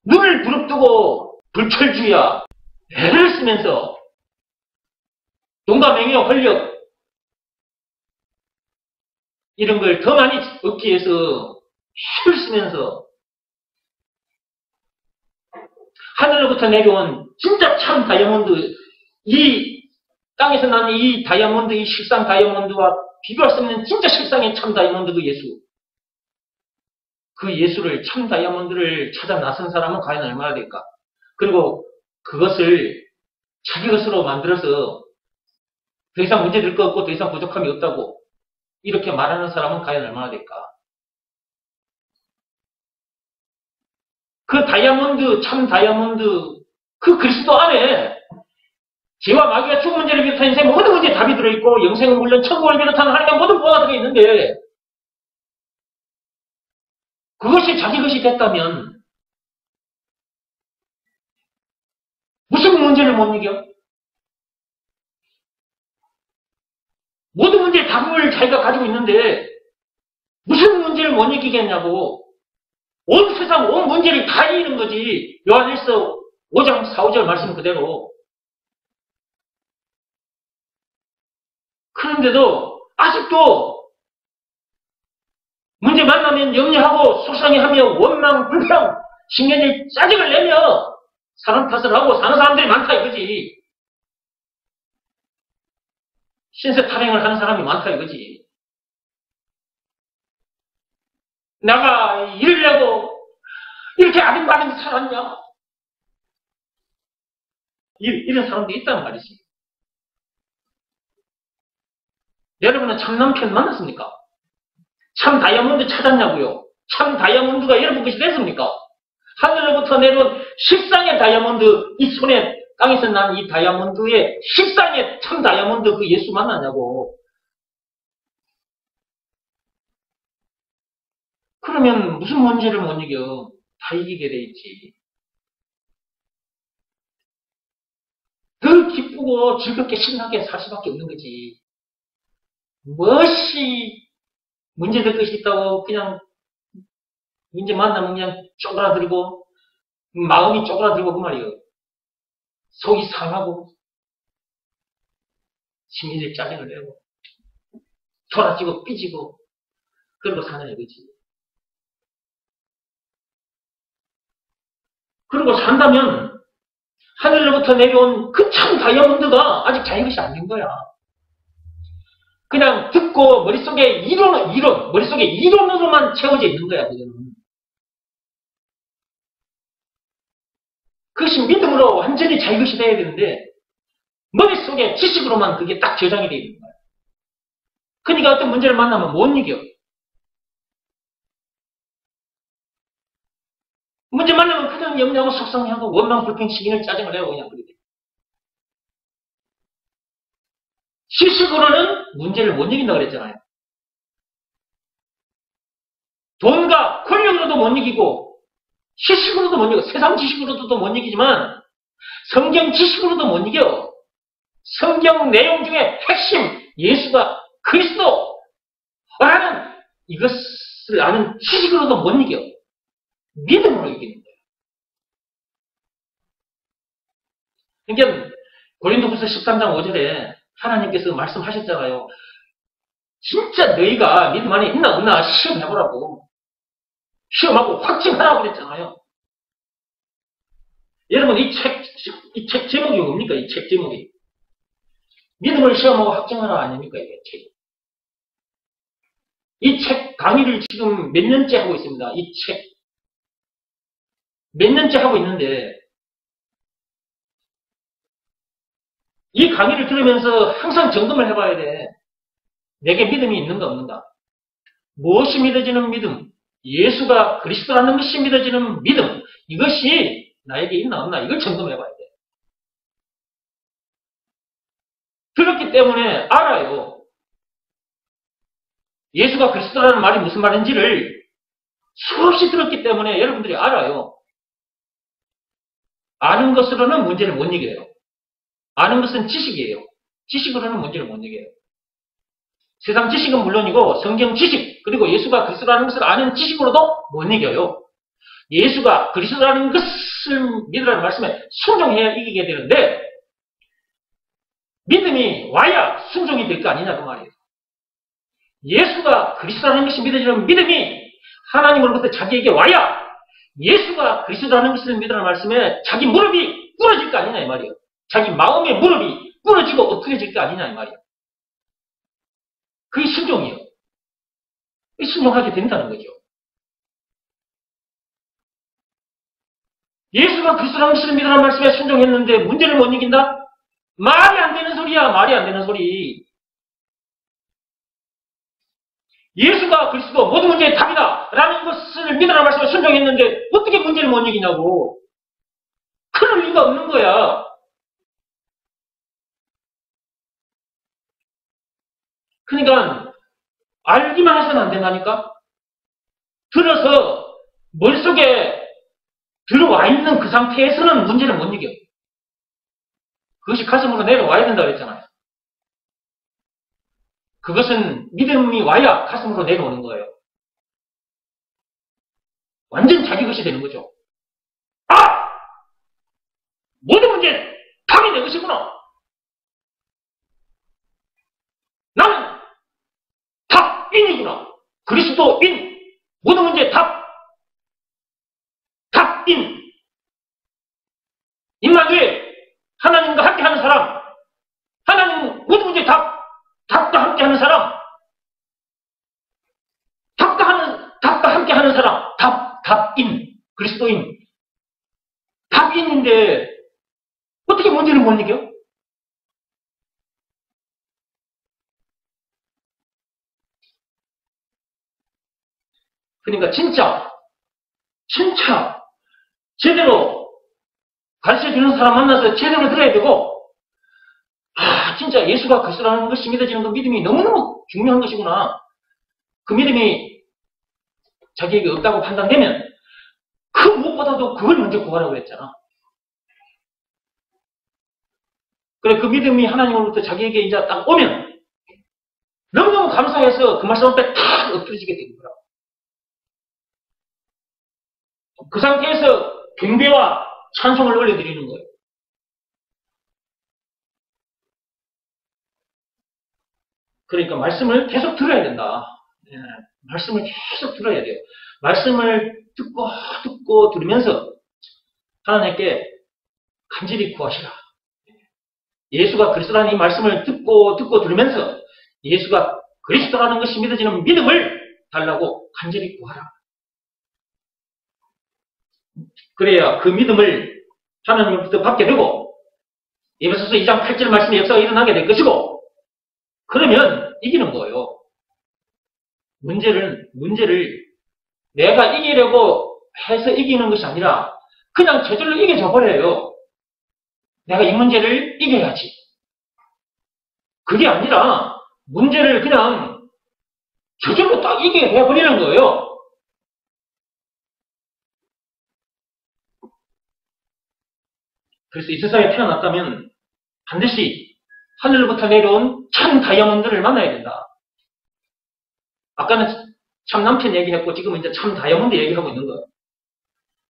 눈을 부릅뜨고 불철주야 애를 쓰면서 용감행위와 활력 이런 걸 더 많이 얻기 위해서 힘을 쓰면서 하늘로부터 내려온 진짜 참 다이아몬드 이 땅에서 난 이 다이아몬드 이 실상 다이아몬드와 비교할 수 없는 진짜 실상의 참 다이아몬드 그 예수 그 예수를 참 다이아몬드를 찾아 나선 사람은 과연 얼마나 될까? 그리고 그것을 자기 것으로 만들어서 더 이상 문제될 거 없고 더 이상 부족함이 없다고 이렇게 말하는 사람은 과연 얼마나 될까? 그 다이아몬드, 참 다이아몬드, 그 그리스도 안에 죄와 마귀가 죽은 문제를 비롯한 인생의 모든 문제에 답이 들어있고 영생은 물론 천국을 비롯한 하나님의 모든 보화가 들어있는데 그것이 자기 것이 됐다면 무슨 문제를 못 이겨? 모든 문제의 답을 자기가 가지고 있는데 무슨 문제를 못 이기겠냐고. 온 세상 온 문제를 다 이기는 거지. 요한일서 5장 4, 5절 말씀 그대로. 그런데도 아직도 문제 만나면 염려하고 속상해하며 원망, 불평, 신경질, 짜증을 내며 사람 탓을 하고 사는 사람들이 많다 이거지. 신세 타령을 하는 사람이 많다 이거지. 내가 이러려고 이렇게 아등바등 살았냐? 이런 사람도 있단 말이지. 여러분은 참 남편 만났습니까? 참 다이아몬드 찾았냐고요? 참 다이아몬드가 여러분 것이 됐습니까? 하늘로부터 내려온 십상의 다이아몬드, 이 손에 땅에서 난 이 다이아몬드의 십상의 참 다이아몬드 그 예수 만나냐고. 그러면 무슨 문제를 못 이겨? 다 이기게 돼 있지. 더 기쁘고 즐겁게 신나게 살 수밖에 없는 거지. 무엇이 문제될 것이 있다고 그냥 문제 만나면 그냥 쪼그라들고 마음이 쪼그라들고 그 말이에요. 속이 상하고 심리적 짜증을 내고 돌아지고 삐지고 그러고 사는 거지. 그러고 산다면 하늘로부터 내려온 그 참 다이아몬드가 아직 자기 것이 안 된 거야. 그냥 듣고 머릿속에 머릿속에 이론으로만 채워져 있는 거야, 그거는. 그것이 믿음으로 완전히 자기 것이 돼야 되는데, 머릿속에 지식으로만 그게 딱 저장이 되어 있는 거야. 그러니까 어떤 문제를 만나면 못 이겨. 문제 만나면 그냥 염려하고 속상해하고 원망, 불평, 시기를 짜증을 내고 그냥 그러게. 지식으로는 문제를 못 이긴다고 그랬잖아요. 돈과 권력으로도 못 이기고 지식으로도 못 이기고 세상 지식으로도 못 이기지만 성경 지식으로도 못 이겨. 성경 내용 중에 핵심 예수가 그리스도라는 이것을 아는 지식으로도 못 이겨. 믿음으로 이기는 거예요. 그러니까 고린도후서 13장 5절에 하나님께서 말씀하셨잖아요. 진짜 너희가 믿음 안에 있나 없나 시험해보라고. 시험하고 확증하라고 그랬잖아요. 여러분 이 책 제목이 뭡니까? 이 책 제목이. 믿음을 시험하고 확증하라 아닙니까? 이게 책. 이 책 강의를 지금 몇 년째 하고 있습니다. 이 책. 몇 년째 하고 있는데 이 강의를 들으면서 항상 점검을 해봐야 돼. 내게 믿음이 있는가 없는가. 무엇이 믿어지는 믿음? 예수가 그리스도라는 것이 믿어지는 믿음. 이것이 나에게 있나 없나 이걸 점검해봐야 돼. 그렇기 때문에 알아요. 예수가 그리스도라는 말이 무슨 말인지를 수없이 들었기 때문에 여러분들이 알아요. 아는 것으로는 문제를 못 이겨요. 아는 것은 지식이에요. 지식으로는 문제를 못 이겨요. 세상 지식은 물론이고 성경 지식 그리고 예수가 그리스도라는 것을 아는 지식으로도 못 이겨요. 예수가 그리스도라는 것을 믿으라는 말씀에 순종해야 이기게 되는데 믿음이 와야 순종이 될 거 아니냐 그 말이에요. 예수가 그리스도라는 것이 믿어지는 믿음이 하나님으로부터 자기에게 와야 예수가 그리스도라는 것을 믿으라는 말씀에 자기 무릎이 꿇어질 거 아니냐 이 말이에요. 자기 마음의 무릎이 꿇어지고 엎드려질 거 아니냐 이 말이에요. 그게 순종이에요. 순종하게 된다는 거죠. 예수가 그리스도라는 것을 믿으라는 말씀에 순종했는데 문제를 못 이긴다? 말이 안 되는 소리야. 말이 안 되는 소리. 예수가 그리스도 모든 문제의 답이다 라는 것을 믿으라는 말씀에 순종했는데 어떻게 문제를 못 이기냐고. 그럴 리가 없는 거야. 그러니까 알기만 해서는 안 된다니까. 들어서 머릿속에 들어와 있는 그 상태에서는 문제를 못 이겨. 그것이 가슴으로 내려와야 된다고 했잖아요. 그것은 믿음이 와야 가슴으로 내려오는 거예요. 완전 자기 것이 되는 거죠. 아! 모든 문제 답이 내 것이구나. 나는 답인이구나. 그리스도인. 모든 문제 답인. 임마누엘. 하나님과 함께하는 사람. 하나님 모든 문제 답과 함께하는 사람. 답과 함께하는 사람. 답인. 그리스도인. 답인인데 어떻게 문제를 못 이겨? 그러니까 진짜 제대로 가르쳐주는 사람 만나서 제대로 들어야 되고, 진짜 예수가 그리스도라는 것이 믿어지는 그 믿음이 너무너무 중요한 것이구나. 그 믿음이 자기에게 없다고 판단되면 그 무엇보다도 그걸 먼저 구하라고 그랬잖아. 그래, 그 믿음이 하나님으로부터 자기에게 이제 딱 오면 너무너무 감사해서 그 말씀 앞에 탁 엎드려지게 되는 거라고. 그 상태에서 경배와 찬송을 올려드리는 거예요. 그러니까 말씀을 계속 들어야 된다. 말씀을 계속 들어야 돼요. 말씀을 듣고 들으면서 하나님께 간절히 구하시라. 예수가 그리스도라는 이 말씀을 듣고 들으면서 예수가 그리스도라는 것이 믿어지는 믿음을 달라고 간절히 구하라. 그래야 그 믿음을 하나님으로부터 받게 되고 에베소서 2장 8절 말씀의 역사가 일어나게 될 것이고, 그러면 이기는 거예요. 문제를 내가 이기려고 해서 이기는 것이 아니라 그냥 저절로 이겨져 버려요. 내가 이 문제를 이겨야지. 그게 아니라 문제를 그냥 저절로 딱 이기게 해버리는 거예요. 그래서 이 세상에 태어났다면 반드시 하늘로부터 내려온 참 다이아몬드를 만나야 된다. 아까는 참 남편 얘기했고 지금은 이제 참 다이아몬드 얘기하고 있는 거예요.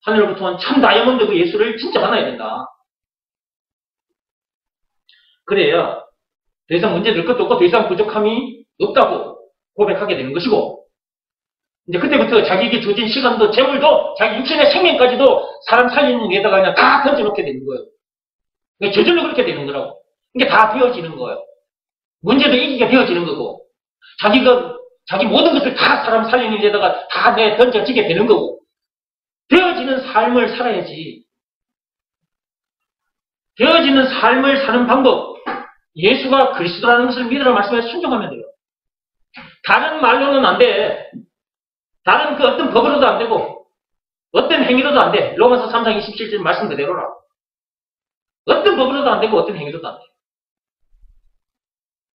하늘로부터 온 참 다이아몬드 그 예수를 진짜 만나야 된다. 그래야 더 이상 문제 될 것도 없고 더 이상 부족함이 없다고 고백하게 되는 것이고, 이제 그때부터 자기에게 주어진 시간도 재물도 자기 육신의 생명까지도 사람 살리는 데다가 그냥 다 던져놓게 되는 거예요. 저절로 그렇게 되는 거라고. 이게 다 되어지는 거예요. 문제도 이기게 되어지는 거고, 자기 모든 것을 다 사람 살리는 데다가 다 던져지게 되는 거고, 되어지는 삶을 살아야지. 되어지는 삶을 사는 방법, 예수가 그리스도라는 것을 믿으라 말씀에 순종하면 돼요. 다른 말로는 안 돼. 다른 그 어떤 법으로도 안 되고 어떤 행위로도 안 돼. 로마서 3장 27절 말씀 그대로라. 어떤 법으로도 안 되고 어떤 행위로도 안 돼.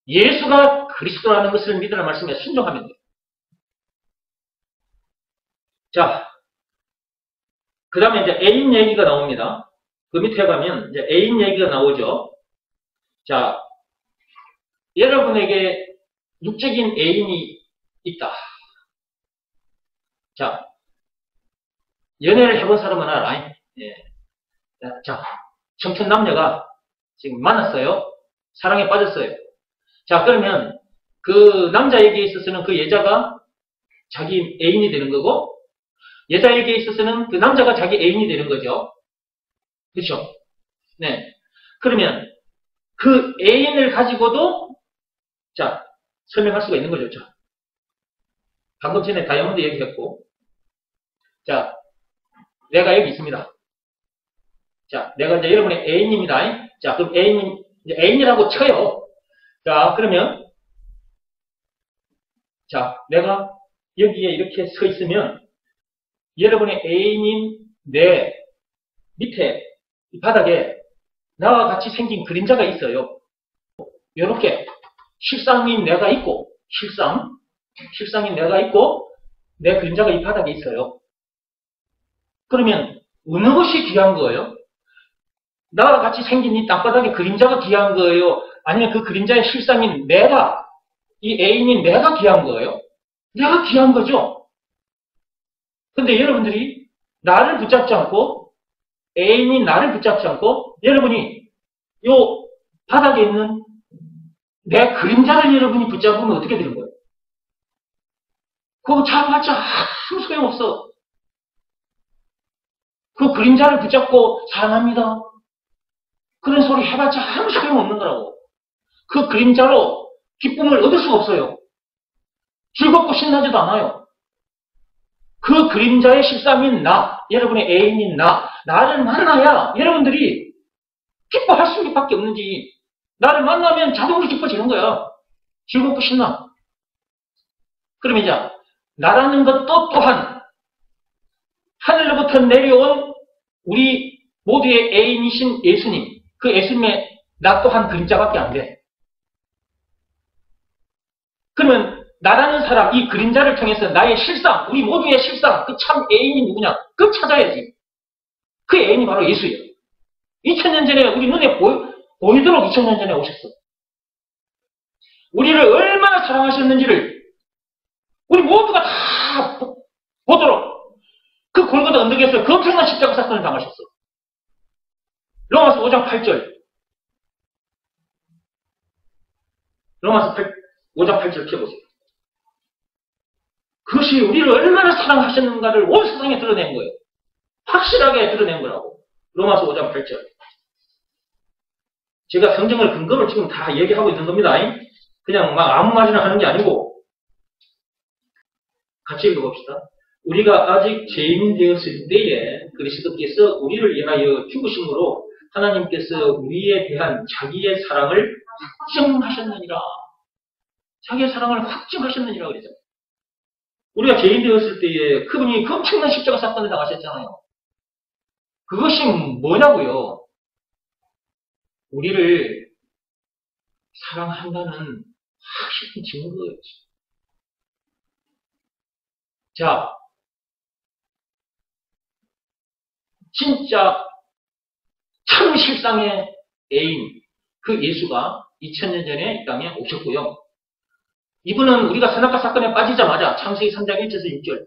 예수가 그리스도라는 것을 믿으라 말씀에 순종하면 돼. 자, 그 다음에 이제 애인 얘기가 나옵니다. 그 밑에 가면 이제 애인 얘기가 나오죠. 자, 여러분에게 육적인 애인이 있다. 자, 연애를 해본 사람은 알아. 예. 자, 청춘 남녀가 지금 만났어요. 사랑에 빠졌어요. 자, 그러면 그 남자에게 있어서는 그 여자가 자기 애인이 되는 거고, 여자에게 있어서는 그 남자가 자기 애인이 되는 거죠. 그렇죠? 네. 그러면 그 애인을 가지고도 자, 설명할 수가 있는 거죠. 자, 방금 전에 다이아몬드 얘기했고, 자, 내가 여기 있습니다. 자, 내가 이제 여러분의 애인입니다. 자, 그럼 애인이라고 쳐요. 자, 그러면, 자, 내가 여기에 이렇게 서 있으면, 여러분의 애인인 내 밑에, 이 바닥에 나와 같이 생긴 그림자가 있어요. 요렇게. 실상인 내가 있고, 실상인 내가 있고, 내 그림자가 이 바닥에 있어요. 그러면 어느 것이 귀한 거예요? 나와 같이 생긴 이 땅바닥의 그림자가 귀한 거예요? 아니면 그 그림자의 실상인 내가, 이 애인인 내가 귀한 거예요? 내가 귀한 거죠. 근데 여러분들이 나를 붙잡지 않고, 애인이 나를 붙잡지 않고, 여러분이 요 바닥에 있는 내 그림자를 여러분이 붙잡으면 어떻게 되는 거예요? 그거 잡아봤자 아무 소용없어. 그 그림자를 붙잡고 사랑합니다. 그런 소리 해봤자 아무 소용없는 거라고. 그 그림자로 기쁨을 얻을 수가 없어요. 즐겁고 신나지도 않아요. 그 그림자의 실상인 나, 여러분의 애인인 나를 만나야 여러분들이 기뻐할 수밖에 없는지, 나를 만나면 자동으로 기뻐지는 거야. 즐겁고 신나. 그러면 이제 나라는 것도 또한 하늘로부터 내려온 우리 모두의 애인이신 예수님, 그 예수님의 나 또한 그림자밖에 안 돼. 그러면 나라는 사람, 이 그림자를 통해서 나의 실상, 우리 모두의 실상, 그 참 애인이 누구냐? 그걸 찾아야지. 그 애인이 바로 예수예요. 2000년 전에 우리 눈에 보이도록 2000년 전에 오셨어. 우리를 얼마나 사랑하셨는지를 우리 모두가 다 보도록 그 골고다 언덕에서 그 엄청난 십자가 사건을 당하셨어. 로마서 5장 8절. 로마서 5장 8절 펴보세요. 그것이 우리를 얼마나 사랑하셨는가를 온 세상에 드러낸 거예요. 확실하게 드러낸 거라고. 로마서 5장 8절. 제가 성경을 근거로 지금 다 얘기하고 있는 겁니다. 그냥 막 아무 말이나 하는 게 아니고. 같이 읽어봅시다. 우리가 아직 죄인 되었을 때에 그리스도께서 우리를 위하여 죽으심으로 하나님께서 우리에 대한 자기의 사랑을 확증하셨느니라. 자기의 사랑을 확증하셨느니라 그랬잖아요. 우리가 죄인 되었을 때에 그분이 그 엄청난 십자가 사건을 당하셨잖아요. 그것이 뭐냐고요? 우리를 사랑한다는 확실한 증거였죠. 자, 진짜 참 실상의 애인, 그 예수가 2000년 전에 이 땅에 오셨고요. 이분은 우리가 선악과 사건에 빠지자마자 창세기 3장 1절에서 6절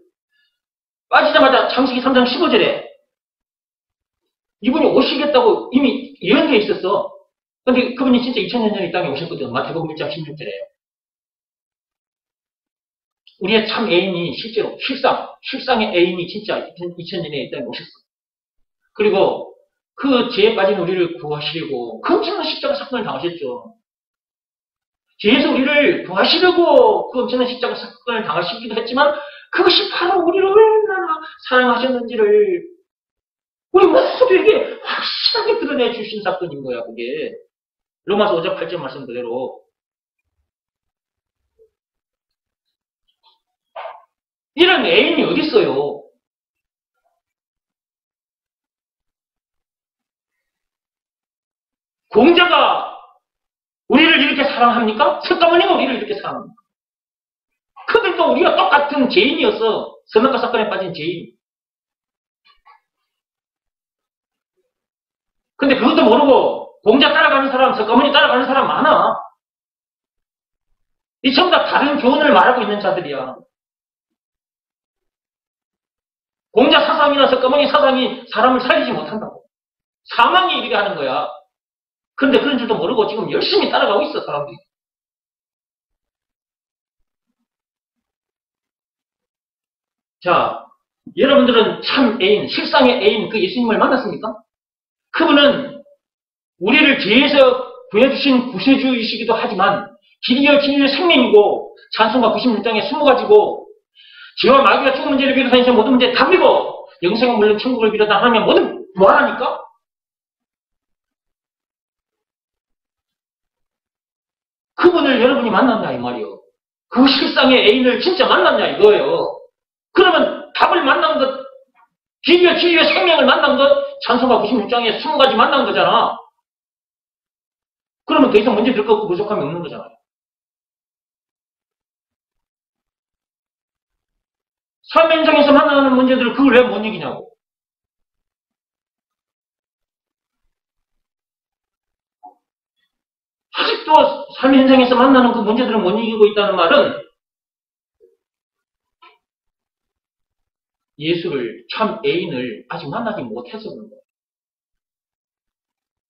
빠지자마자 창세기 3장 15절에 이분이 오시겠다고 이미 예언되어 있었어. 근데 그분이 진짜 2000년 전에 이 땅에 오셨거든. 마태복음 1장 16절에. 우리의 참 애인이 실제로 실상의 애인이 진짜 2000년에 이 땅에 오셨어. 그리고 그 죄에 빠진 우리를 구하시려고 그 엄청난 십자가 사건을 당하셨죠. 죄에서 우리를 구하시려고 그 엄청난 십자가 사건을 당하시기도 했지만 그것이 바로 우리를 얼마나 사랑하셨는지를 우리 모두에게 확실하게 드러내 주신 사건인 거야, 그게. 로마서 5장 8절 말씀 그대로. 이런 애인이 어디 있어요? 공자가 우리를 이렇게 사랑합니까? 석가모니가 우리를 이렇게 사랑합니까? 그들도 우리가 똑같은 죄인이었어. 선악과 사건에 빠진 죄인. 근데 그것도 모르고 공자 따라가는 사람, 석가모니 따라가는 사람 많아. 이 전부 다 다른 교훈을 말하고 있는 자들이야. 공자 사상이나 석가모니 사상이 사람을 살리지 못한다고. 사망이 이렇게 하는 거야. 그런데 그런 줄도 모르고 지금 열심히 따라가고 있어, 사람들이. 자, 여러분들은 참 애인, 실상의 애인, 그 예수님을 만났습니까? 그분은 우리를 죄에서 구해주신 구세주이시기도 하지만 길이여 생명이고 찬송가 96장에 숨어가지고 죄와 마귀가 죽은 문제를 비롯한 모든 문제 답이고 영생은 물론 천국을 비롯한 하나님의 모든 무한하니까 그분을 여러분이 만났냐 이 말이요. 그 실상의 애인을 진짜 만났냐 이거예요. 그러면 답을 만난 것, 길이여 생명을 만난 것, 찬송가 96장에 20가지 만난 거잖아. 그러면 더 이상 문제 될 거 없고 부족함이 없는 거잖아요. 삶의 현장에서 만나는 문제들을 그걸 왜 못 이기냐고. 아직도 삶의 현장에서 만나는 그 문제들을 못 이기고 있다는 말은 예수를, 참 애인을 아직 만나지 못해서 그런 거예요.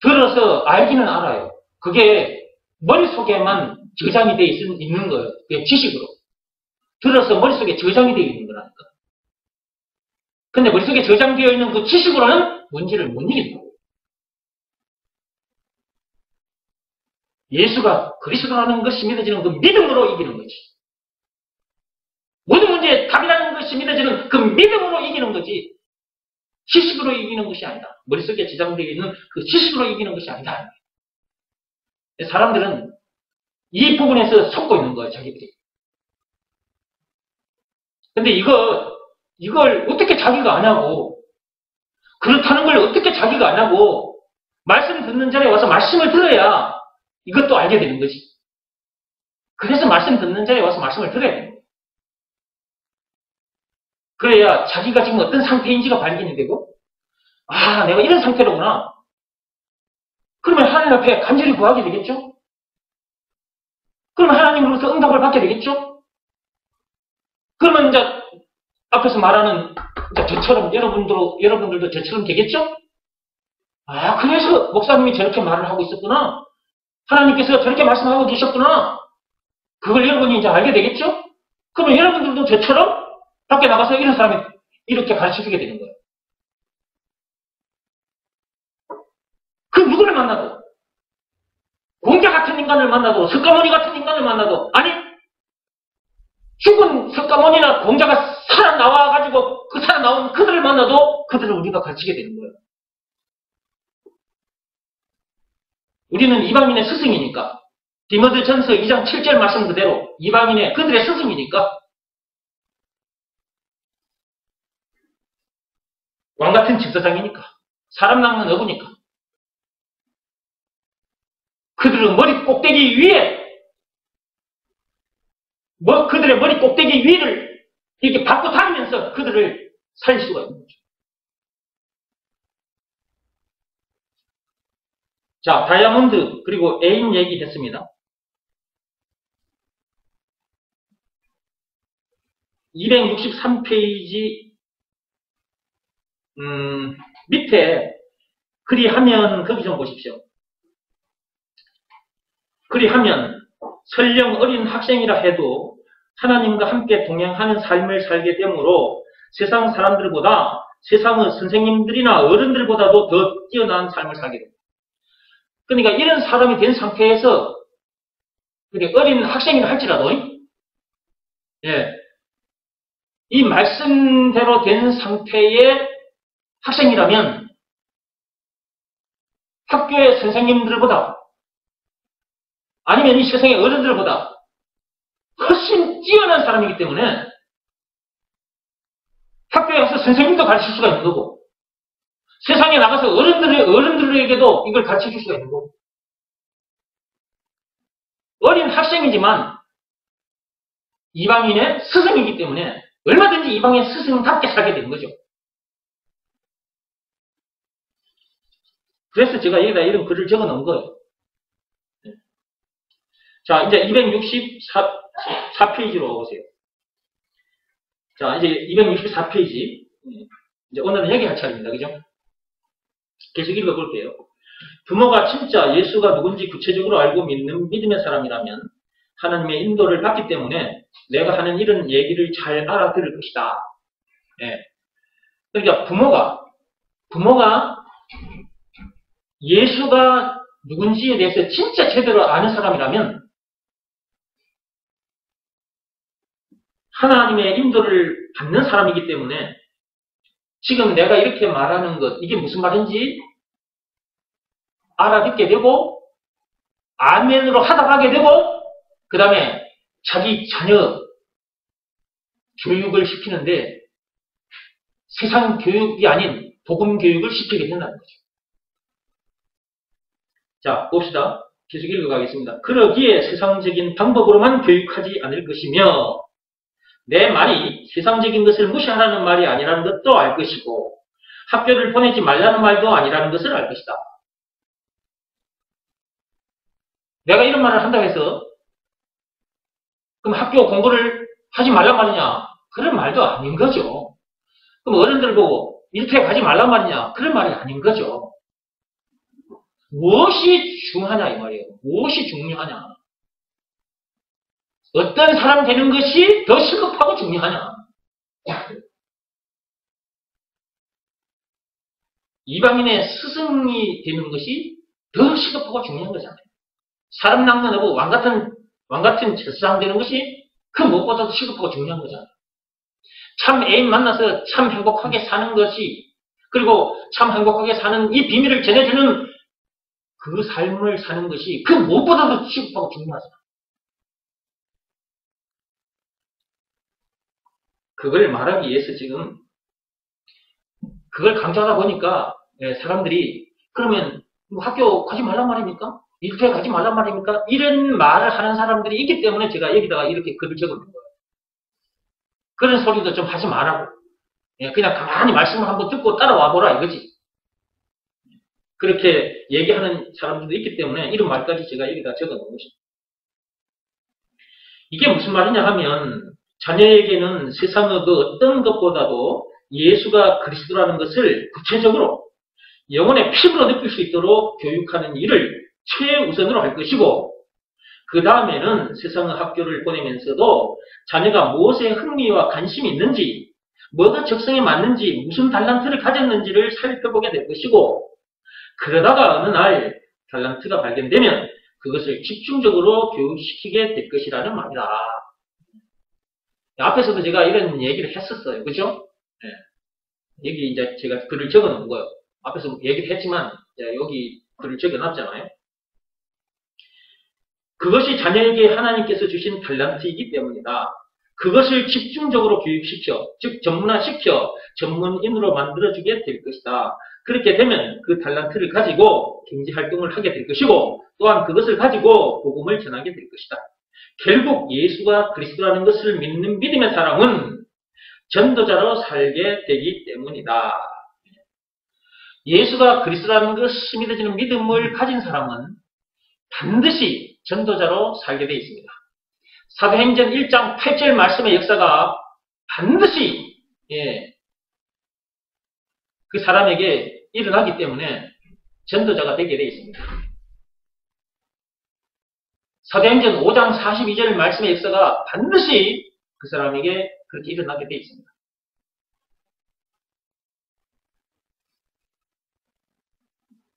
들어서 알기는 알아요. 그게 머릿속에만 저장이 되어 있는 거예요. 그게 지식으로. 들어서 머릿속에 저장이 되어 있는 거라니까. 근데 머릿속에 저장되어 있는 그 지식으로는 문제를 못 이긴다고. 예수가 그리스도라는 것이 믿어지는 그 믿음으로 이기는 거지. 모든 문제에 답이라는 것이 믿어지는 그 믿음으로 이기는 거지. 지식으로 이기는 것이 아니다. 머릿속에 저장되어 있는 그 지식으로 이기는 것이 아니다. 사람들은 이 부분에서 속고 있는 거예요, 자기들이. 근데 이걸 어떻게 자기가 아냐고. 그렇다는 걸 어떻게 자기가 아냐고. 말씀 듣는 자리에 와서 말씀을 들어야 이것도 알게 되는 거지. 그래서 말씀 듣는 자리에 와서 말씀을 들어야 되는 거예요. 그래야 자기가 지금 어떤 상태인지가 발견이 되고, 아, 내가 이런 상태로구나. 그러면 하나님 앞에 간절히 구하게 되겠죠? 그러면 하나님으로부터 응답을 받게 되겠죠? 그러면 이제 앞에서 말하는 저처럼 여러분들도 저처럼 되겠죠? 아, 그래서 목사님이 저렇게 말을 하고 있었구나. 하나님께서 저렇게 말씀하고 계셨구나. 그걸 여러분이 이제 알게 되겠죠? 그러면 여러분들도 저처럼 밖에 나가서 이런 사람이 이렇게 가르쳐주게 되는 거예요. 그 누구를 만나도, 공자 같은 인간을 만나도, 석가모니 같은 인간을 만나도, 아니, 죽은 석가모니나 공자가 살아나와가지고 그 살아나온 그들을 만나도 그들을 우리가 가르치게 되는 거예요. 우리는 이방인의 스승이니까, 디모데전서 2장 7절 말씀 그대로 이방인의 그들의 스승이니까, 왕같은 집사장이니까, 사람 낚는 어부니까, 그들은 머리 꼭대기 위에, 그들의 머리 꼭대기 위를 이렇게 밟고 다니면서 그들을 살릴 수가 있는 거죠. 자, 다이아몬드, 그리고 애인 얘기 했습니다. 263페이지, 밑에, 그리하면, 거기 좀 보십시오. 그리하면, 설령 어린 학생이라 해도 하나님과 함께 동행하는 삶을 살게 되므로 세상 사람들보다, 세상의 선생님들이나 어른들보다도 더 뛰어난 삶을 살게 됩니다. 그러니까 이런 사람이 된 상태에서, 어린 학생이라 할지라도, 예, 이 말씀대로 된 상태의 학생이라면 학교의 선생님들보다 아니면 이 세상의 어른들보다 훨씬 뛰어난 사람이기 때문에 학교에 가서 선생님도 가르칠 수가 있는 거고 세상에 나가서 어른들에게도 이걸 가르쳐 줄 수가 있는 거고 어린 학생이지만 이방인의 스승이기 때문에 얼마든지 이방인의 스승답게 살게 되는 거죠. 그래서 제가 여기다 이런 글을 적어 놓은 거예요. 자, 이제 264페이지로 오세요. 자, 이제 264페이지. 이제 오늘은 여기 할 차례입니다. 그죠? 계속 읽어볼게요. 부모가 진짜 예수가 누군지 구체적으로 알고 믿는 믿음의 사람이라면 하나님의 인도를 받기 때문에 내가 하는 이런 얘기를 잘 알아들을 것이다. 예. 그러니까 부모가 예수가 누군지에 대해서 진짜 제대로 아는 사람이라면 하나님의 인도를 받는 사람이기 때문에 지금 내가 이렇게 말하는 것, 이게 무슨 말인지 알아듣게 되고 아멘으로 하다가게 되고 그 다음에 자기 자녀 교육을 시키는데 세상 교육이 아닌 복음 교육을 시키게 된다는 거죠. 자, 봅시다. 계속 읽어가겠습니다. 그러기에 세상적인 방법으로만 교육하지 않을 것이며 내 말이 세상적인 것을 무시하라는 말이 아니라는 것도 알 것이고 학교를 보내지 말라는 말도 아니라는 것을 알 것이다. 내가 이런 말을 한다고 해서 그럼 학교 공부를 하지 말란 말이냐? 그런 말도 아닌 거죠. 그럼 어른들 보고 일터에 가지 말란 말이냐? 그런 말이 아닌 거죠. 무엇이 중요하냐 이 말이에요. 무엇이 중요하냐? 어떤 사람 되는 것이 더 시급하고 중요하냐? 이방인의 스승이 되는 것이 더 시급하고 중요한 거잖아요. 사람 낚는 왕같은 제사장 되는 것이 그 무엇보다도 시급하고 중요한 거잖아요. 참 애인 만나서 참 행복하게 사는 것이, 그리고 참 행복하게 사는 이 비밀을 전해주는 그 삶을 사는 것이 그 무엇보다도 시급하고 중요하잖아요. 그걸 말하기 위해서 지금 그걸 강조하다 보니까 사람들이 그러면 뭐 학교 가지 말란 말입니까? 일터에 가지 말란 말입니까? 이런 말을 하는 사람들이 있기 때문에 제가 여기다가 이렇게 글을 적어놓은 거예요. 그런 소리도 좀 하지 말라고. 그냥 가만히 말씀을 한번 듣고 따라와 보라 이거지. 그렇게 얘기하는 사람들도 있기 때문에 이런 말까지 제가 여기다 적어놓은 것입니다. 이게 무슨 말이냐 하면 자녀에게는 세상의 그 어떤 것보다도 예수가 그리스도라는 것을 구체적으로 영혼의 피부로 느낄 수 있도록 교육하는 일을 최우선으로 할 것이고, 그 다음에는 세상의 학교를 보내면서도 자녀가 무엇에 흥미와 관심이 있는지, 뭐가 적성에 맞는지, 무슨 달란트를 가졌는지를 살펴보게 될 것이고, 그러다가 어느 날 달란트가 발견되면 그것을 집중적으로 교육시키게 될 것이라는 말이다. 앞에서도 제가 이런 얘기를 했었어요. 그죠? 네. 여기 이제 제가 글을 적어 놓은 거예요. 앞에서 얘기를 했지만, 여기 글을 적어 놨잖아요. 그것이 자녀에게 하나님께서 주신 달란트이기 때문이다. 그것을 집중적으로 교육시켜, 즉 전문화시켜 전문인으로 만들어주게 될 것이다. 그렇게 되면 그 달란트를 가지고 경제활동을 하게 될 것이고, 또한 그것을 가지고 복음을 전하게 될 것이다. 결국 예수가 그리스도라는 것을 믿는 믿음의 사람은 전도자로 살게 되기 때문이다. 예수가 그리스도라는 것이 믿어지는 믿음을 가진 사람은 반드시 전도자로 살게 되어 있습니다. 사도행전 1장 8절 말씀의 역사가 반드시 그 사람에게 일어나기 때문에 전도자가 되게 되어 있습니다. 사도행전 5장 42절 말씀의 역사가 반드시 그 사람에게 그렇게 일어나게 되어 있습니다.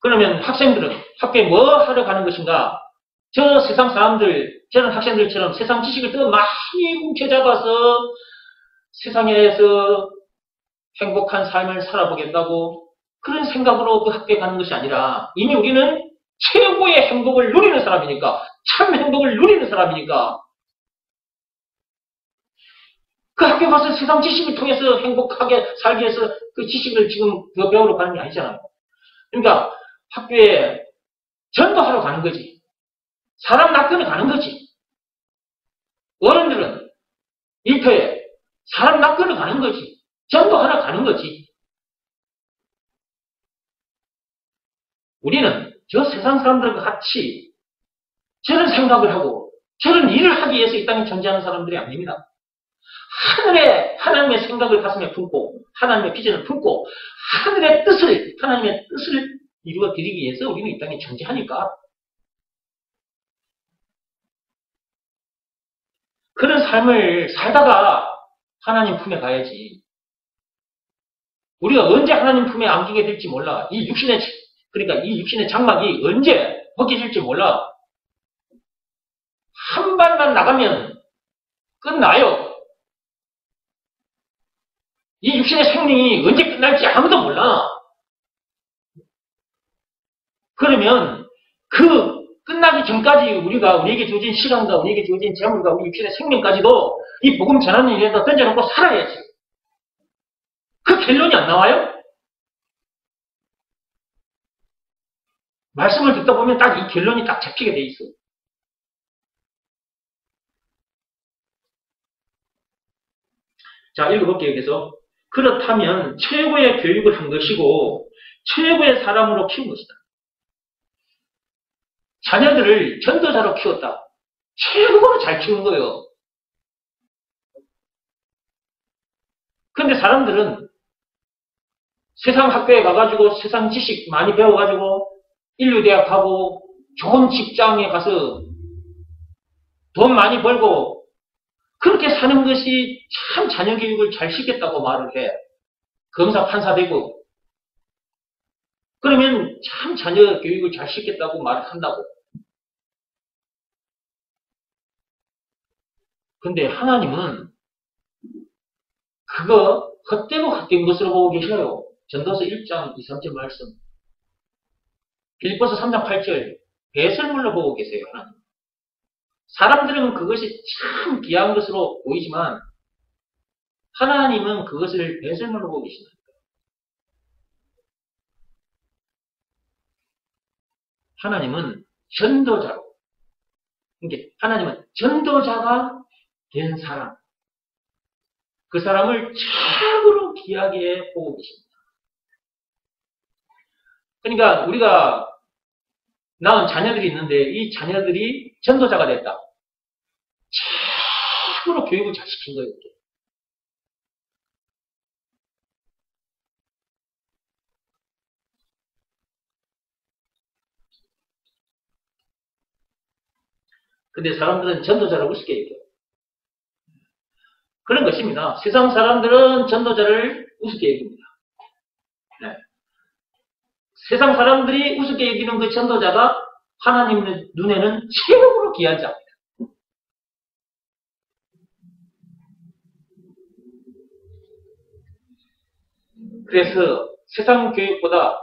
그러면 학생들은 학교에 뭐 하러 가는 것인가? 저 세상 사람들, 저런 학생들처럼 세상 지식을 더 많이 뭉쳐잡아서 세상에서 행복한 삶을 살아보겠다고 그런 생각으로 그 학교에 가는 것이 아니라, 이미 우리는 최고의 행복을 누리는 사람이니까, 참 행복을 누리는 사람이니까 그 학교 가서 세상 지식을 통해서 행복하게 살기 위해서 그 지식을 지금 더 배우러 가는 게 아니잖아요. 그러니까 학교에 전도하러 가는 거지. 사람 낚으러 가는 거지. 어른들은 일터에 사람 낚으러 가는 거지. 전도하러 가는 거지. 우리는 저 세상 사람들과 같이 저런 생각을 하고 저런 일을 하기 위해서 이 땅에 존재하는 사람들이 아닙니다. 하나님의 생각을 가슴에 품고 하나님의 비전을 품고 하나님의 뜻을 이루어 드리기 위해서 우리는 이 땅에 존재하니까, 그런 삶을 살다가 하나님 품에 가야지. 우리가 언제 하나님 품에 안기게 될지 몰라. 이 육신의 장막이 언제 벗겨질지 몰라. 한 발만 나가면 끝나요. 이 육신의 생명이 언제 끝날지 아무도 몰라. 그러면 그 끝나기 전까지 우리에게 주어진 시간과 우리에게 주어진 재물과 우리 육신의 생명까지도 이 복음 전하는 일에다 던져놓고 살아야지. 그 결론이 안 나와요? 말씀을 듣다 보면 딱 이 결론이 딱 잡히게 돼 있어. 자, 읽어볼게요. 그래서 그렇다면 최고의 교육을 한 것이고 최고의 사람으로 키운 것이다. 자녀들을 전도자로 키웠다. 최고로 잘 키운 거예요. 근데 사람들은 세상 학교에 가가지고 세상 지식 많이 배워가지고 인류대학 가고 좋은 직장에 가서 돈 많이 벌고 그렇게 사는 것이 참 자녀 교육을 잘 시켰다고 말을 해. 검사 판사 되고 그러면 참 자녀 교육을 잘 시켰다고 말을 한다고. 근데 하나님은 그거 헛되고 헛된 것으로 보고 계셔요. 전도서 1장 2, 3절 말씀. 빌립보서 3장 8절. 배설물로 보고 계세요. 하나님. 사람들은 그것이 참 귀한 것으로 보이지만 하나님은 그것을 배설물로 보고 계시다. 하나님은 전도자로. 그러니까 하나님은 전도자가 된 사람. 그 사람을 최고로 귀하게 보고 계십니다. 그러니까 우리가 낳은 자녀들이 있는데 이 자녀들이 전도자가 됐다. 최고로 교육을 잘 시킨 거예요. 이렇게. 근데 사람들은 전도자를 우습게 얘기해요. 그런 것입니다. 세상 사람들은 전도자를 우습게 얘기합니다. 네. 세상 사람들이 우습게 여기는 그 전도자가 하나님 눈에는 최고로 귀한 자입니다. 그래서 세상 교육보다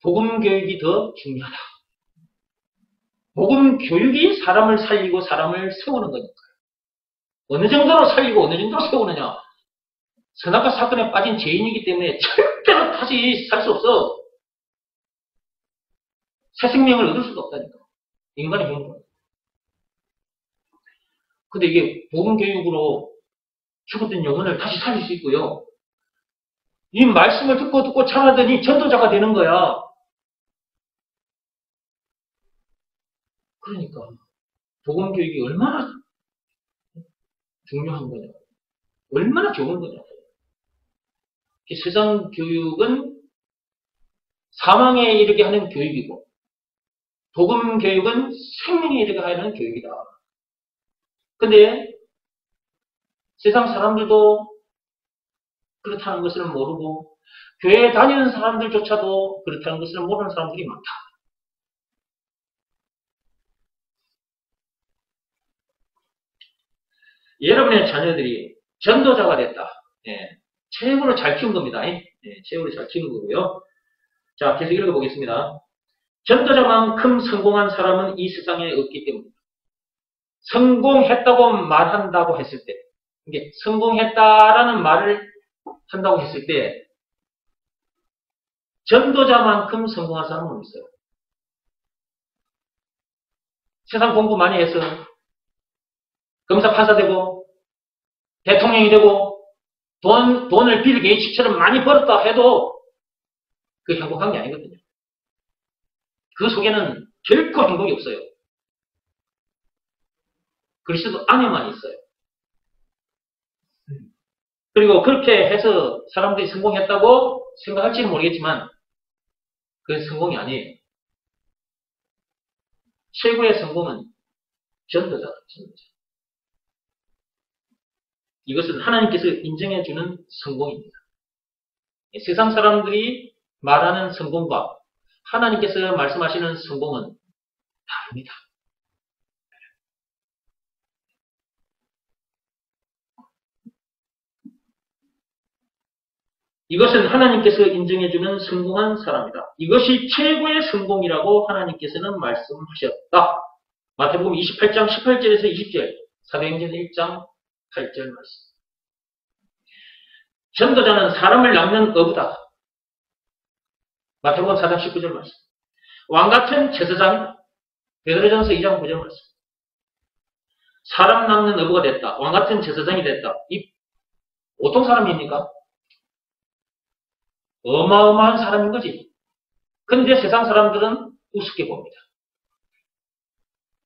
복음 교육이 더 중요하다. 복음 교육이 사람을 살리고 사람을 세우는 거니까요. 어느 정도로 살리고 어느 정도로 세우느냐. 선악과 사건에 빠진 죄인이기 때문에 절대로 다시 살 수 없어. 새 생명을 얻을 수도 없다니까. 인간의 행동. 근데 이게 복음 교육으로 죽었던 영혼을 다시 살릴 수 있고요. 이 말씀을 듣고 참하더니 전도자가 되는 거야. 그러니까 복음 교육이 얼마나 중요한 거냐. 얼마나 좋은 거냐. 세상 교육은 사망에 이르게 하는 교육이고 복음 교육은 생명에 이르게 하는 교육이다. 근데 세상 사람들도 그렇다는 것을 모르고 교회에 다니는 사람들조차도 그렇다는 것을 모르는 사람들이 많다. 여러분의 자녀들이 전도자가 됐다. 예, 최고로 잘 키운 겁니다. 예, 최고로 잘 키운 거고요. 자, 계속 읽어보겠습니다. 전도자만큼 성공한 사람은 이 세상에 없기 때문입니다. 성공했다고 말한다고 했을 때, 이게 성공했다라는 말을 한다고 했을 때, 전도자만큼 성공한 사람은 없어요. 세상 공부 많이 해서 검사 판사 되고 대통령이 되고 돈을 빌 게이츠처럼 많이 벌었다 해도 그 행복한 게 아니거든요. 그 속에는 결코 행복이 없어요. 그리스도 안에만 있어요. 그리고 그렇게 해서 사람들이 성공했다고 생각할지는 모르겠지만 그건 성공이 아니에요. 최고의 성공은 전도자다. 전도자. 이것은 하나님께서 인정해주는 성공입니다. 세상 사람들이 말하는 성공과 하나님께서 말씀하시는 성공은 다릅니다. 이것은 하나님께서 인정해주는 성공한 사람이다. 이것이 최고의 성공이라고 하나님께서는 말씀하셨다. 마태복음 28장 18절에서 20절, 사도행전 1장 8절 말씀. 전도자는 사람을 낚는 어부다. 마태복음 4장 19절 말씀. 왕같은 제사장이다. 베드로전서 2장 9절 말씀. 사람 낚는 어부가 됐다. 왕같은 제사장이 됐다. 이 보통 사람입니까? 어마어마한 사람인 거지. 근데 세상 사람들은 우습게 봅니다.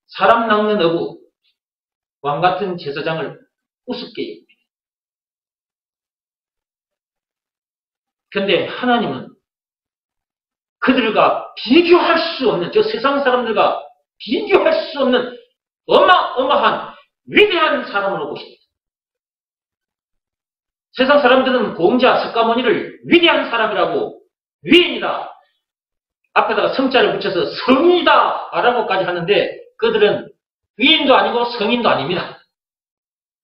사람 낚는 어부, 왕 같은 제사장을 우습게 여깁니다. 근데 하나님은 그들과 비교할 수 없는, 저 세상 사람들과 비교할 수 없는 어마어마한 위대한 사람으로 보십니다. 세상 사람들은 공자 석가모니를 위대한 사람이라고, 위인이다, 앞에다가 성자를 붙여서 성이다 라고까지 하는데, 그들은 위인도 아니고 성인도 아닙니다.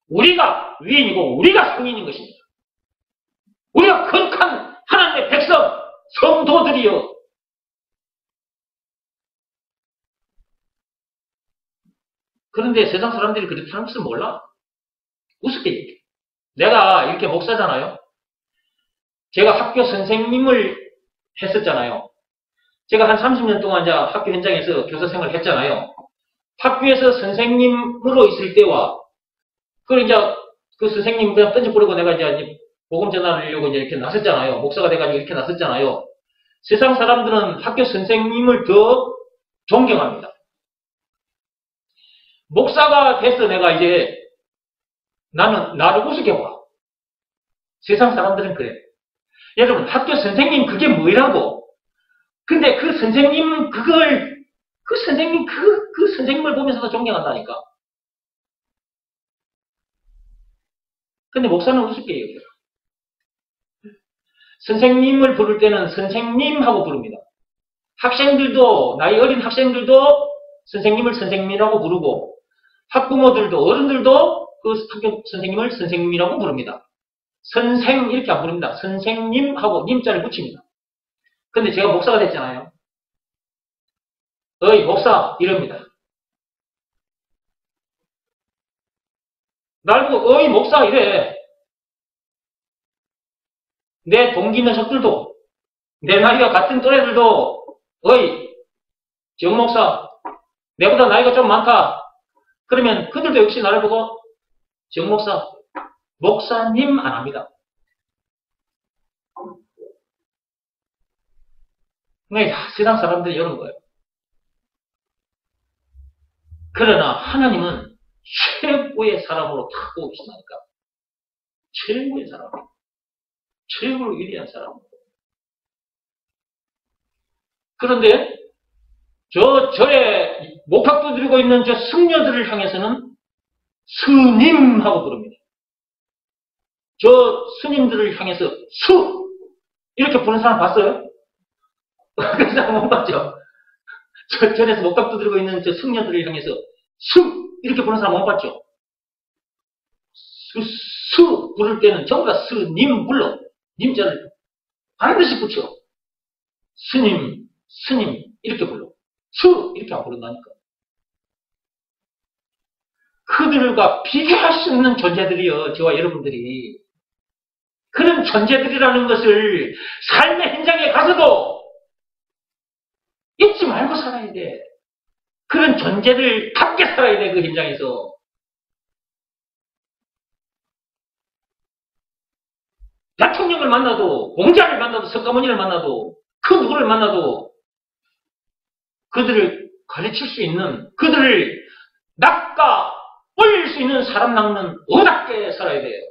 우리가 위인이고 우리가 성인인 것입니다. 우리가 거룩한 하나님의 백성, 성도들이요. 그런데 세상 사람들이 그렇다는 것을 몰라. 우습게 얘기해. 내가 이렇게 목사잖아요. 제가 학교 선생님을 했었잖아요. 제가 한 30년 동안 이제 학교 현장에서 교사 생활을 했잖아요. 학교에서 선생님으로 있을 때와, 그 이제 그 선생님 그냥 던져버리고 내가 이제 복음 전하려고 이제 이렇게 나섰잖아요. 목사가 돼가지고 이렇게 나섰잖아요. 세상 사람들은 학교 선생님을 더 존경합니다. 목사가 돼서 내가 이제 나는 나를 우습게 봐. 세상 사람들은 그래. 여러분, 학교 선생님 그게 뭐라고? 근데 그 선생님 그걸, 그 선생님을 보면서도 존경한다니까. 근데 목사는 우습게 얘기해요. 선생님을 부를 때는 선생님하고 부릅니다. 학생들도, 나이 어린 학생들도 선생님을 선생님이라고 부르고, 학부모들도, 어른들도 그 학교 선생님을 선생님이라고 부릅니다. 선생 이렇게 안 부릅니다. 선생님하고 님자를 붙입니다. 근데 제가 목사가 됐잖아요. 어이 목사 이럽니다. 날 보고 어이 목사 이래. 내 동기 녀석들도, 내 나이가 같은 또래들도 어이 정 목사, 내보다 나이가 좀 많다. 그러면 그들도 역시 나를 보고 정 목사, 목사님 안 합니다. 세상 사람들이 이런 거예요. 그러나 하나님은 최고의 사람으로 딱 보고 계시다니까. 최고의 사람. 최고로 위대한 사람. 그런데 절에 목탁도 들고 있는 저 승려들을 향해서는 스님하고 부릅니다. 저 스님들을 향해서 수 이렇게 부르는 사람 봤어요? 그런 사람 못 봤죠? 저 절에서 목탁도 들고 있는 저 승려들을 향해서 수 이렇게 부르는 사람 못 봤죠? 수 부를 때는 전부 다 스님 불러. 님자를 반드시 붙여. 스님 이렇게 불러. 수 이렇게 안 부른다니까. 그들과 비교할 수 없는 존재들이요. 저와 여러분들이. 그런 존재들이라는 것을 삶의 현장에 가서도 잊지 말고 살아야 돼. 그런 존재들답게 살아야 돼. 그 현장에서. 대통령을 만나도, 공자를 만나도, 석가모니를 만나도, 그 누구를 만나도 그들을 가르칠 수 있는, 그들을 낚아 올릴 수 있는 사람 낚는 어답게 살아야 돼요.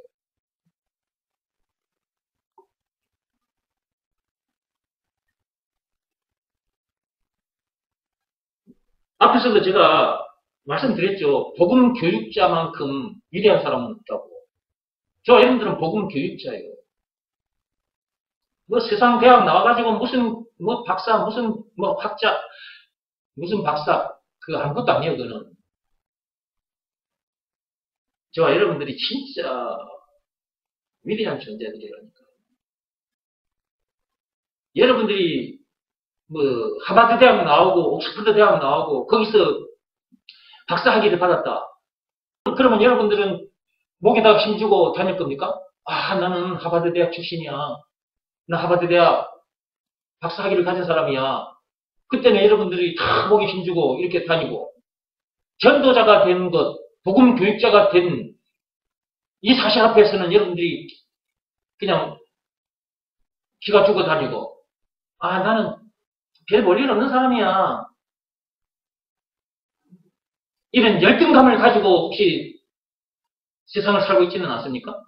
앞에서도 제가 말씀드렸죠. 복음 교육자만큼 위대한 사람은 없다고. 저와 여러분들은 복음 교육자예요. 뭐 세상 대학 나와가지고 무슨 뭐 박사, 무슨 뭐 학자, 무슨 박사, 그거 아무것도 아니에요, 그거는. 저와 여러분들이 진짜 위대한 존재들이라니까. 여러분들이 뭐 하버드 대학 나오고 옥스퍼드 대학 나오고 거기서 박사 학위를 받았다. 그러면 여러분들은 목에다가 힘주고 다닐 겁니까? 아, 나는 하버드 대학 출신이야. 나 하버드 대학 박사 학위를 가진 사람이야. 그때는 여러분들이 다 목에 힘주고 이렇게 다니고 전도자가 된 것, 복음 교육자가 된 이 사실 앞에서는 여러분들이 그냥 기가 죽어 다니고, 아, 나는 별 볼일 없는 사람이야. 이런 열등감을 가지고 혹시 세상을 살고 있지는 않습니까?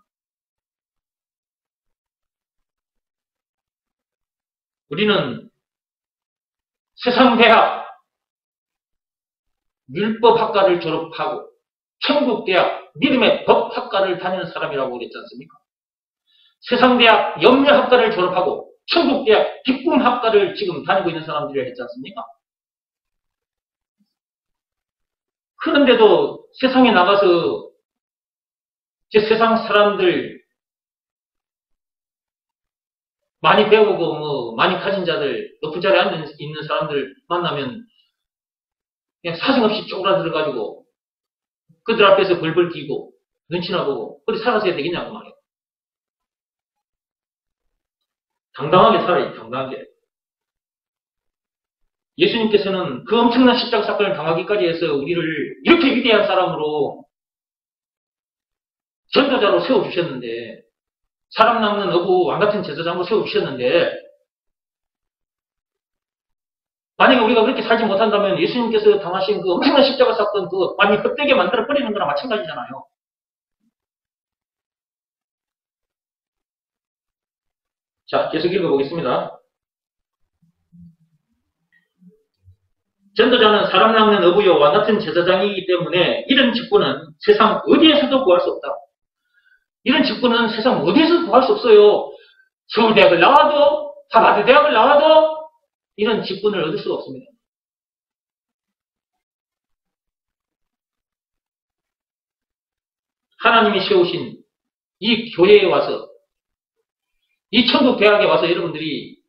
우리는 세상대학, 율법학과를 졸업하고 천국대학, 믿음의 법학과를 다니는 사람이라고 그랬지 않습니까? 세상대학, 염려학과를 졸업하고 천국대학, 기쁨학과를 지금 다니고 있는 사람들이라 했지 않습니까? 그런데도 세상에 나가서 세상 사람들 많이 배우고 많이 가진 자들, 높은 자리에 앉아 있는 사람들 만나면 그냥 사정없이 쪼그라들어가지고 그들 앞에서 벌벌 끼고 눈치나 보고 그렇게 살아서야 되겠냐고 말이에요. 당당하게 살아야지, 당당하게. 예수님께서는 그 엄청난 십자가 사건을 당하기까지 해서 우리를 이렇게 위대한 사람으로 전도자로 세워주셨는데, 사람 낚는 어부 왕같은 제사장으로 세워주셨는데, 만약에 우리가 그렇게 살지 못한다면 예수님께서 당하신 그 엄청난 십자가 사건 그 많이 헛되게 만들어 버리는 거나 마찬가지잖아요. 자, 계속 읽어보겠습니다. 전도자는 사람 낚는 어부요 왕같은 제사장이기 때문에 이런 직분은 세상 어디에서도 구할 수 없다. 이런 직분은 세상 어디에서도 구할 수 없어요. 서울대학을 나와도, 하버드 대학을 나와도 이런 직분을 얻을 수가 없습니다. 하나님이 세우신 이 교회에 와서, 이 천국 대학에 와서 여러분들이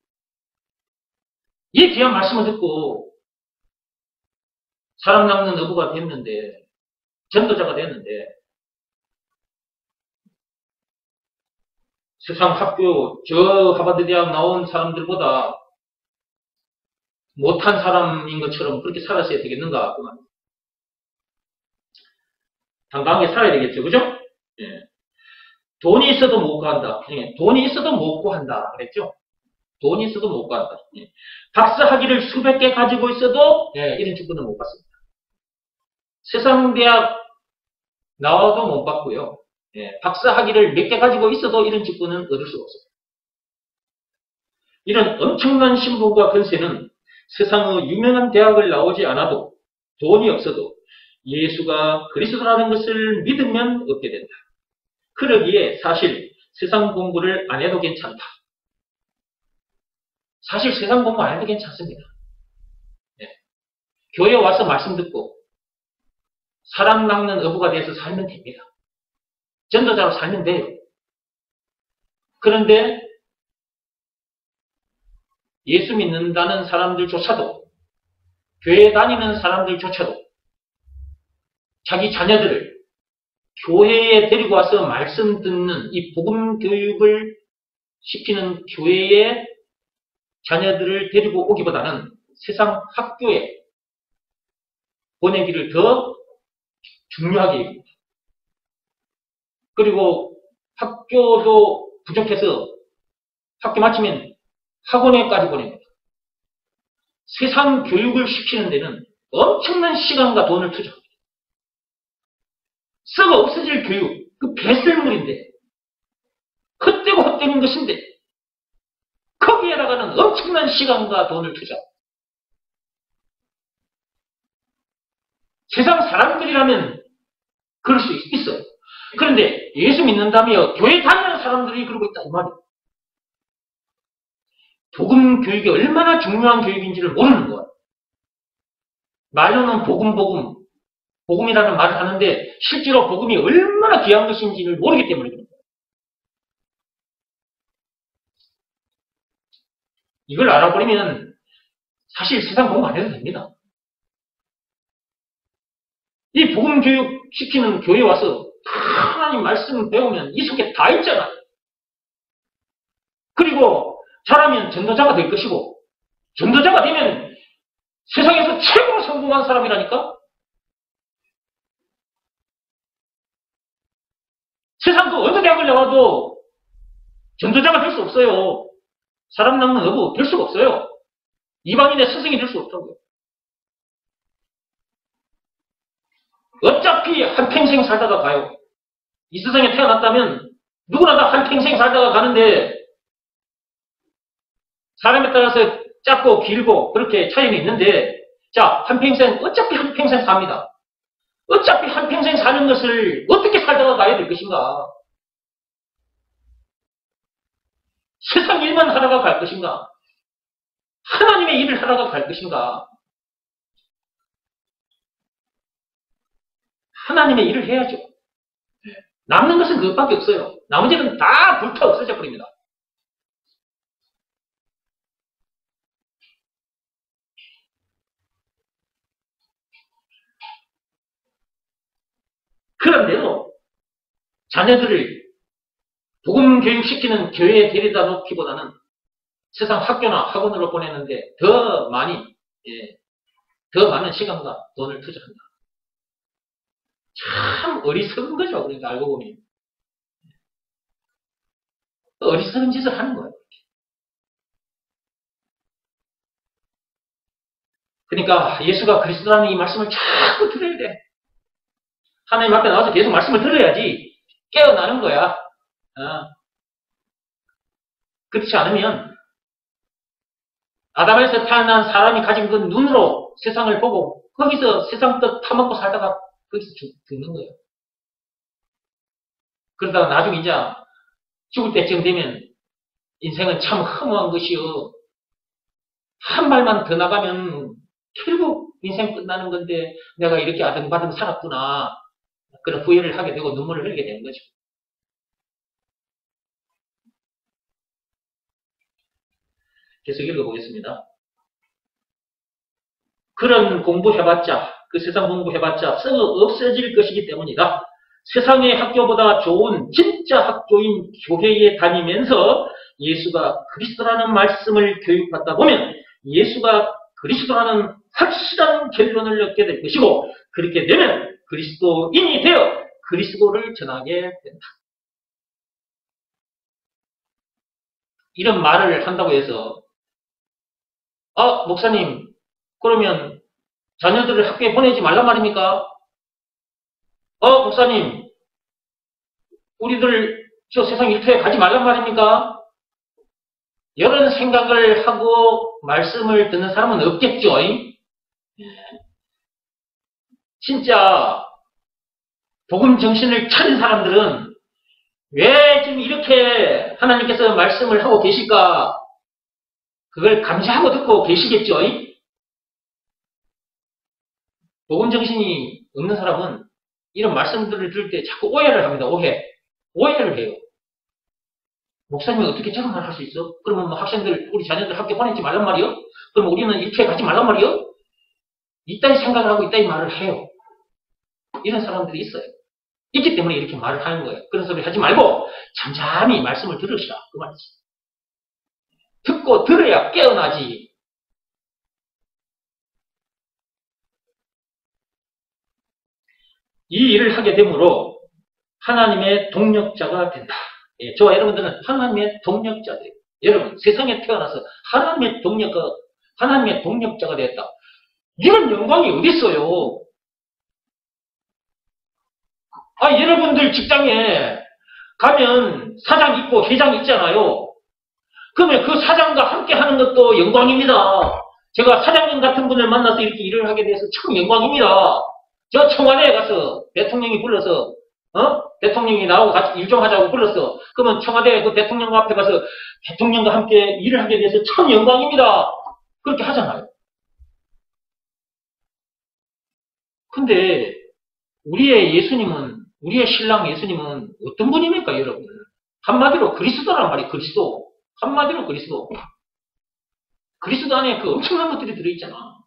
이 귀한 말씀을 듣고 사람 낚는 어부가 됐는데, 전도자가 됐는데, 세상 학교, 저 하버드 대학 나온 사람들보다 못한 사람인 것처럼 그렇게 살았어야 되겠는가? 그만. 당당하게 살아야 되겠죠, 그죠? 예. 돈이 있어도 못 구한다. 예. 돈이 있어도 못 구한다. 그랬죠? 돈이 있어도 못 구한다. 예. 박사 학위를 수백 개 가지고 있어도 이런 직분은 못 받습니다. 세상 대학 나와도 못 받고요. 박사 학위를 몇 개 가지고 있어도 이런 직분은 얻을 수가 없습니다. 이런 엄청난 신분과 권세는 세상의 유명한 대학을 나오지 않아도, 돈이 없어도 예수가 그리스도라는 것을 믿으면 얻게 된다. 그러기에 사실 세상 공부를 안 해도 괜찮다. 사실 세상 공부 안 해도 괜찮습니다. 교회 와서 말씀 듣고 사람 낚는 어부가 돼서 살면 됩니다. 전도자로 살면 돼요. 그런데 예수 믿는다는 사람들조차도, 교회 다니는 사람들조차도 자기 자녀들을 교회에 데리고 와서 말씀 듣는 이 복음 교육을 시키는 교회에 자녀들을 데리고 오기보다는 세상 학교에 보내기를 더 중요하게 여깁니다. 그리고 학교도 부족해서 학교 마치면 학원에까지 보냅니다. 세상 교육을 시키는 데는 엄청난 시간과 돈을 투자합니다. 썩어 없어질 교육, 그 배설물인데, 헛되고 헛되는 것인데, 거기에 나가는 엄청난 시간과 돈을 투자합니다. 세상 사람들이라면 그럴 수 있어요. 그런데 예수 믿는다며 교회 다니는 사람들이 그러고 있다 이 말이에요. 복음 교육이 얼마나 중요한 교육인지를 모르는 거예요. 말로는 복음이라는 말을 하는데 실제로 복음이 얼마나 귀한 것인지를 모르기 때문에 그런 거예요. 이걸 알아버리면 사실 세상 공부 안 해도 됩니다. 이 복음 교육 시키는 교회에 와서 하나님 말씀 배우면 이 속에 다 있잖아요. 그리고 잘하면 전도자가 될 것이고, 전도자가 되면 세상에서 최고로 성공한 사람이라니까? 세상 그 어느 대학을 나와도 전도자가 될 수 없어요. 사람 낚는 어부 될 수가 없어요. 이방인의 스승이 될 수 없다고요. 어차피 한평생 살다가 가요. 이 세상에 태어났다면 누구나 다 한평생 살다가 가는데 사람에 따라서 짧고 길고 그렇게 차이는 있는데 자, 한평생 어차피 한평생 삽니다. 어차피 한평생 사는 것을 어떻게 살다가 가야 될 것인가? 세상 일만 하다가 갈 것인가? 하나님의 일을 하다가 갈 것인가? 하나님의 일을 해야죠. 남는 것은 그것밖에 없어요. 나머지는 다 불타 없어져 버립니다. 그런데요, 자녀들을 복음 교육시키는 교회에 데려다 놓기보다는 세상 학교나 학원으로 보내는데 더 많이, 더 많은 시간과 돈을 투자한다. 참 어리석은 거죠. 그러니까 알고 보니. 어리석은 짓을 하는 거예요. 그러니까 예수가 그리스도라는 이 말씀을 자꾸 들어야 돼. 하나님 앞에 나와서 계속 말씀을 들어야지 깨어나는 거야. 그렇지 않으면 아담에서 태어난 사람이 가진 그 눈으로 세상을 보고 거기서 세상 뜻 타먹고 살다가 거기서 죽는 거예요. 그러다가 나중에 이제 죽을 때쯤 되면 인생은 참 허무한 것이요. 한 발만 더 나가면 결국 인생 끝나는 건데 내가 이렇게 아등바등 살았구나. 그런 후회를 하게 되고 눈물을 흘리게 되는 거죠. 계속 읽어보겠습니다. 그런 공부해봤자, 그 세상 공부해봤자 썩어 없어질 것이기 때문이다. 세상의 학교보다 좋은 진짜 학교인 교회에 다니면서 예수가 그리스도라는 말씀을 교육받다 보면 예수가 그리스도라는 확실한 결론을 얻게 될 것이고 그렇게 되면 그리스도인이 되어 그리스도를 전하게 된다. 이런 말을 한다고 해서 목사님 그러면 자녀들을 학교에 보내지 말란 말입니까? 목사님 우리들 저 세상 일터에 가지 말란 말입니까? 이런 생각을 하고 말씀을 듣는 사람은 없겠죠. 진짜 복음 정신을 차린 사람들은 왜 지금 이렇게 하나님께서 말씀을 하고 계실까? 그걸 감시하고 듣고 계시겠죠. 복음 정신이 없는 사람은 이런 말씀들을 들을 때 자꾸 오해를 합니다. 오해를 해요. 목사님이 어떻게 저런 말 할 수 있어? 그러면 학생들, 우리 자녀들 학교 보내지 말란 말이요? 그럼 우리는 이렇게 가지 말란 말이요? 이따위 생각을 하고 이따위 말을 해요. 이런 사람들이 있어요. 있기 때문에 이렇게 말을 하는 거예요. 그런 소리 하지 말고 잠잠히 말씀을 들으시라. 그 말이지. 듣고 들어야 깨어나지. 이 일을 하게 되므로 하나님의 동력자가 된다. 저와 여러분들은 하나님의 동력자들이에요. 여러분 세상에 태어나서 하나님의 동력자가 되었다. 이런 영광이 어디 있어요? 여러분들 직장에 가면 사장 있고 회장 있잖아요. 그러면 그 사장과 함께 하는 것도 영광입니다. 제가 사장님 같은 분을 만나서 이렇게 일을 하게 돼서 참 영광입니다. 저 청와대에 가서 대통령이 불러서 대통령이 나하고 같이 일 좀 하자고 불렀어. 그러면 청와대 그 대통령 앞에 가서 대통령과 함께 일을 하게 돼서 참 영광입니다. 그렇게 하잖아요. 근데 우리의 신랑 예수님은 어떤 분입니까, 여러분? 한마디로 그리스도란 말이에요, 그리스도. 한마디로 그리스도. 그리스도 안에 그 엄청난 것들이 들어있잖아.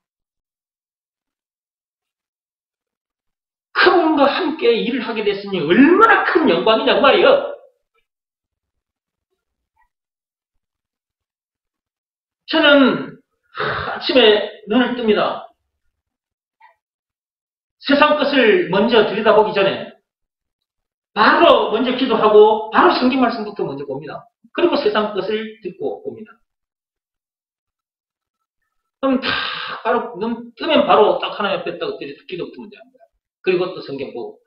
그분과 함께 일을 하게 됐으니 얼마나 큰 영광이냐, 그 말이에요. 저는 아침에 눈을 뜹니다. 세상 것을 먼저 들여다보기 전에 바로 먼저 기도하고 바로 성경 말씀부터 먼저 봅니다. 그리고 세상 것을 듣고 옵니다. 그럼 다 바로 눈 뜨면 바로 딱 하나님 앞에 딱 기도부터 먼저 합니다. 그리고 또 성경 보고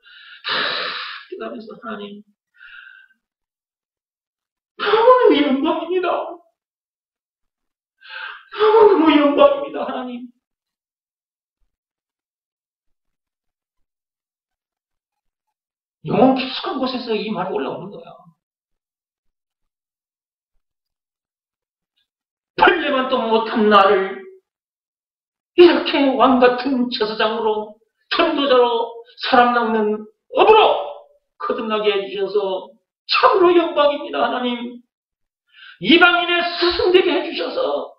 기도하면서 하나님 너무 영광입니다. 너무 영광입니다. 하나님. 영혼 깊숙한 곳에서 이 말이 올라오는 거야. 벌레만도 못한 나를 이렇게 왕같은 제사장으로 전도자로 사람 낚는 업으로 거듭나게 해주셔서 참으로 영광입니다. 하나님. 이방인의 스승되게 해주셔서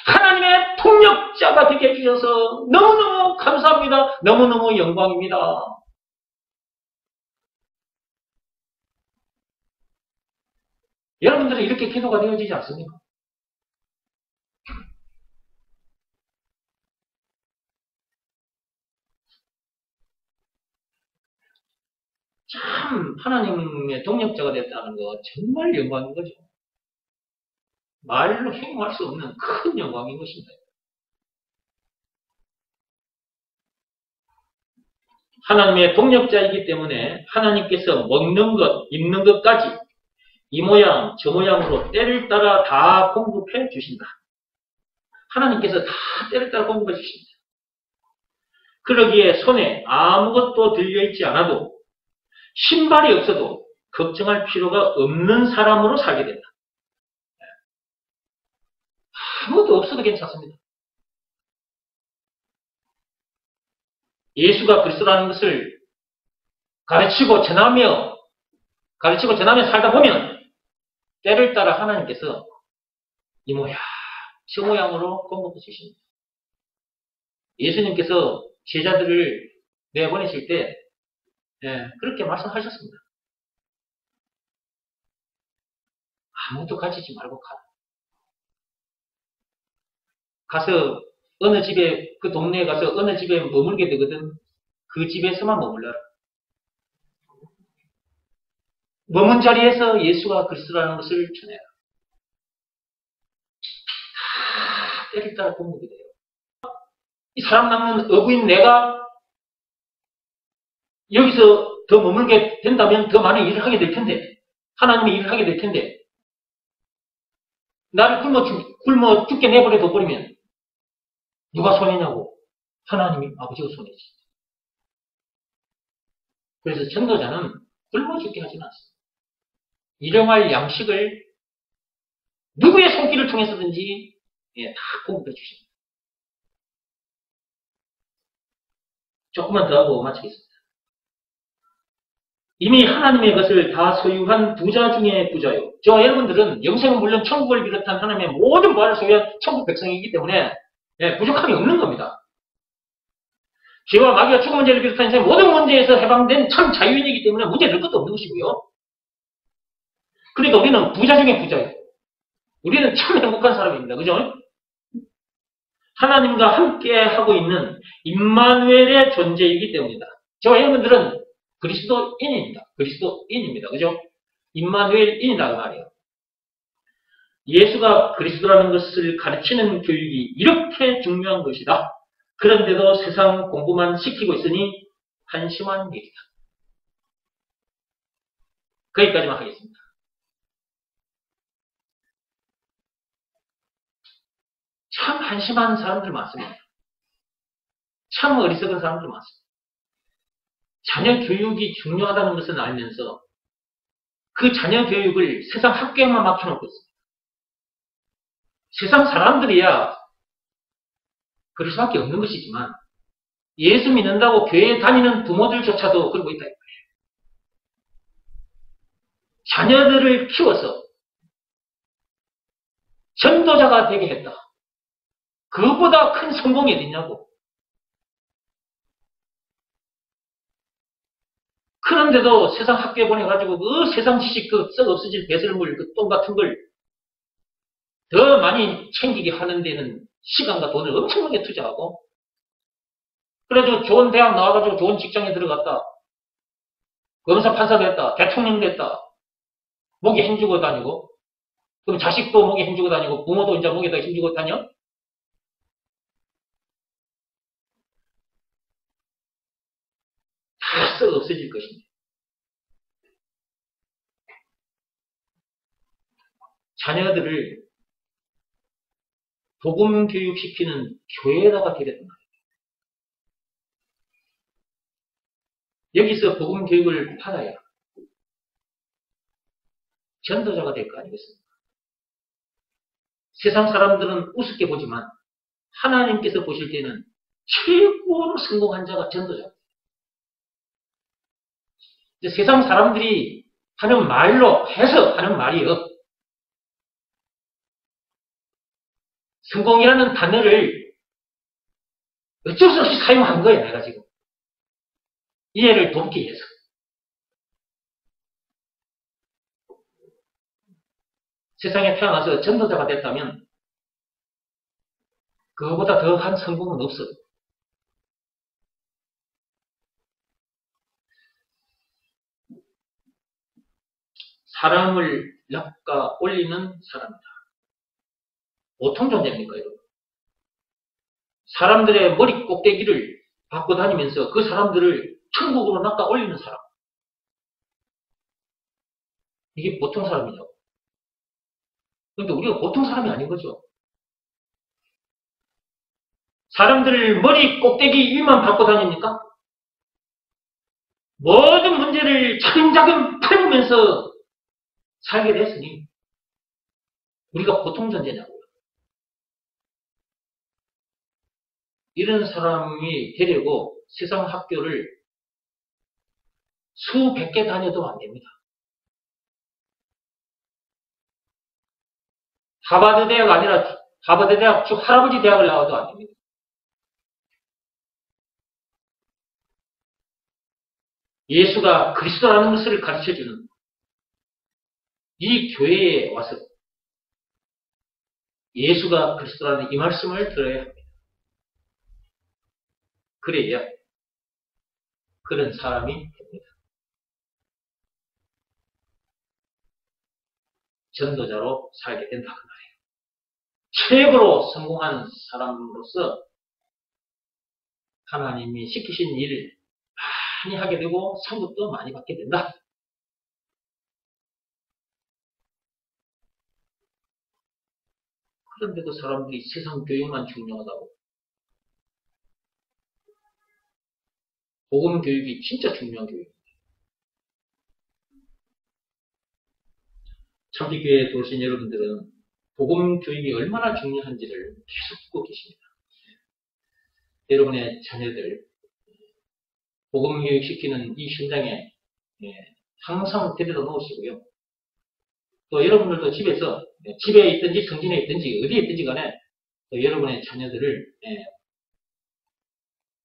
하나님의 통역자가 되게 해주셔서 너무너무 감사합니다. 너무너무 영광입니다. 여러분들은 이렇게 기도가 되어지지 않습니까? 참 하나님의 동력자가 됐다는 거 정말 영광인 거죠. 말로 행할 수 없는 큰 영광인 것입니다. 하나님의 동력자이기 때문에 하나님께서 먹는 것, 입는 것까지 이 모양, 저 모양으로 때를 따라 다 공급해 주신다. 하나님께서 다 때를 따라 공급해 주신다. 그러기에 손에 아무것도 들려있지 않아도 신발이 없어도 걱정할 필요가 없는 사람으로 살게 된다. 아무것도 없어도 괜찮습니다. 예수가 그리스도라는 것을 가르치고 전하며 살다 보면 때를 따라 하나님께서 이 모양, 저 모양으로 공급해 주십니다. 예수님께서 제자들을 내보내실 때 그렇게 말씀하셨습니다. 아무것도 가지지 말고 가서 어느 집에, 그 동네에 가서 어느 집에 머물게 되거든 그 집에서만 머물러라. 머문 자리에서 예수가 그리스도라는 것을 전해라. 다 때를 따라 공급이 돼요. 이 사람 낚는 어부인 내가 여기서 더 머물게 된다면 더 많은 일을 하게 될 텐데, 하나님의 일을 하게 될 텐데, 나를 굶어 죽게 내버려 둬버리면 누가 손해냐고? 하나님이 아버지가 손해지. 그래서 전도자는 굶어 죽게 하지는 않습니다. 일용할 양식을 누구의 손길을 통해서든지 다 공급해 주십니다. 조금만 더 하고 마치겠습니다. 이미 하나님의 것을 다 소유한 부자 중에 부자요. 저와 여러분들은 영생은 물론 천국을 비롯한 하나님의 모든 부활을 소유한 천국 백성이기 때문에 부족함이 없는 겁니다. 죄와 마귀와 죽음 문제를 비롯한 인생의 모든 문제에서 해방된 참 자유인이기 때문에 문제될 것도 없는 것이고요. 그러니까 우리는 부자 중에 부자예요. 우리는 참 행복한 사람입니다. 그죠? 하나님과 함께 하고 있는 임마누엘의 존재이기 때문이다. 저와 여러분들은 그리스도인입니다. 그리스도인입니다. 그죠? 임마누엘인이라고 말이에요. 예수가 그리스도라는 것을 가르치는 교육이 이렇게 중요한 것이다. 그런데도 세상 공부만 시키고 있으니 한심한 일이다. 거기까지만 하겠습니다. 참 한심한 사람들 많습니다. 참 어리석은 사람들 많습니다. 자녀 교육이 중요하다는 것을 알면서 그 자녀 교육을 세상 학교에만 맡겨놓고 있습니다. 세상 사람들이야 그럴 수밖에 없는 것이지만 예수 믿는다고 교회에 다니는 부모들조차도 그러고 있다. 자녀들을 키워서 전도자가 되게 했다. 그것보다 큰 성공이 어딨냐고. 그런데도 세상 학교에 보내가지고 그 세상 지식 그 썩 없어질 배설물 그 똥 같은 걸 더 많이 챙기게 하는 데는 시간과 돈을 엄청나게 투자하고 그래가지고 좋은 대학 나와가지고 좋은 직장에 들어갔다. 검사 판사 됐다. 대통령 됐다. 목에 힘주고 다니고, 그럼 자식도 목에 힘주고 다니고, 부모도 이제 목에다 힘주고 다녀? 다 썩어 없어질 것입니다. 자녀들을 복음 교육시키는 교회에다가 데려다 놔요. 여기서 복음 교육을 받아야 전도자가 될 거 아니겠습니까? 세상 사람들은 우습게 보지만 하나님께서 보실 때는 최고로 성공한 자가 전도자입니다. 세상 사람들이 하는 말로 해서 하는 말이요. 성공이라는 단어를 어쩔 수 없이 사용한 거야, 내가 지금. 이해를 돕기 위해서. 세상에 태어나서 전도자가 됐다면 그거보다 더한 성공은 없어요. 사람을 낚아 올리는 사람이다. 보통 존재입니까, 여러분? 사람들의 머리 꼭대기를 받고 다니면서 그 사람들을 천국으로 낚아 올리는 사람. 이게 보통 사람이냐고. 그러니까 우리가 보통 사람이 아닌 거죠. 사람들 머리 꼭대기 위만 받고 다닙니까? 모든 문제를 차근차근 풀면서 살게 됐으니 우리가 보통 존재냐고요. 이런 사람이 되려고 세상 학교를 수백 개 다녀도 안 됩니다. 하버드 대학 아니라 하버드 대학 쭉 할아버지 대학을 나와도 안 됩니다. 예수가 그리스도라는 것을 가르쳐주는 이 교회에 와서 예수가 그리스도라는 이 말씀을 들어야 합니다. 그래야 그런 사람이 됩니다. 전도자로 살게 된다 그 말이에요. 최고로 성공한 사람으로서 하나님이 시키신 일을 많이 하게 되고 상급도 많이 받게 된다. 그런데도 사람들이 세상 교육만 중요하다고. 복음 교육이 진짜 중요한 교육입니다. 참기교회에 오신 여러분들은 복음 교육이 얼마나 중요한지를 계속 듣고 계십니다. 여러분의 자녀들 복음 교육 시키는 이 현장에 항상 데려다 놓으시고요. 또 여러분들도 집에서 집에 있든지 성진에 있든지 어디에 있든지 간에 또 여러분의 자녀들을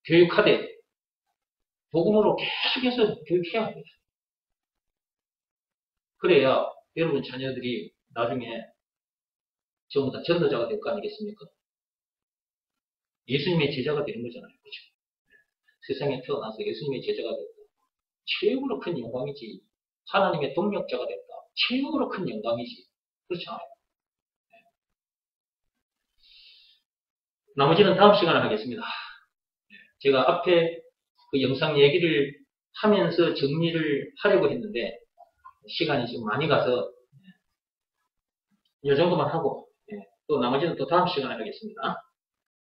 교육하되 복음으로 계속해서 교육해야 합니다. 그래야 여러분 자녀들이 나중에 전부 다 전도자가 될 거 아니겠습니까? 예수님의 제자가 되는 거잖아요. 그렇죠? 세상에 태어나서 예수님의 제자가 됐다. 최고로 큰 영광이지. 하나님의 동력자가 됐다. 최고로 큰 영광이지. 그렇지 않아요? 나머지는 다음 시간에 하겠습니다. 제가 앞에 그 영상 얘기를 하면서 정리를 하려고 했는데 시간이 지금 많이 가서 이 정도만 하고 또 나머지는 또 다음 시간에 하겠습니다.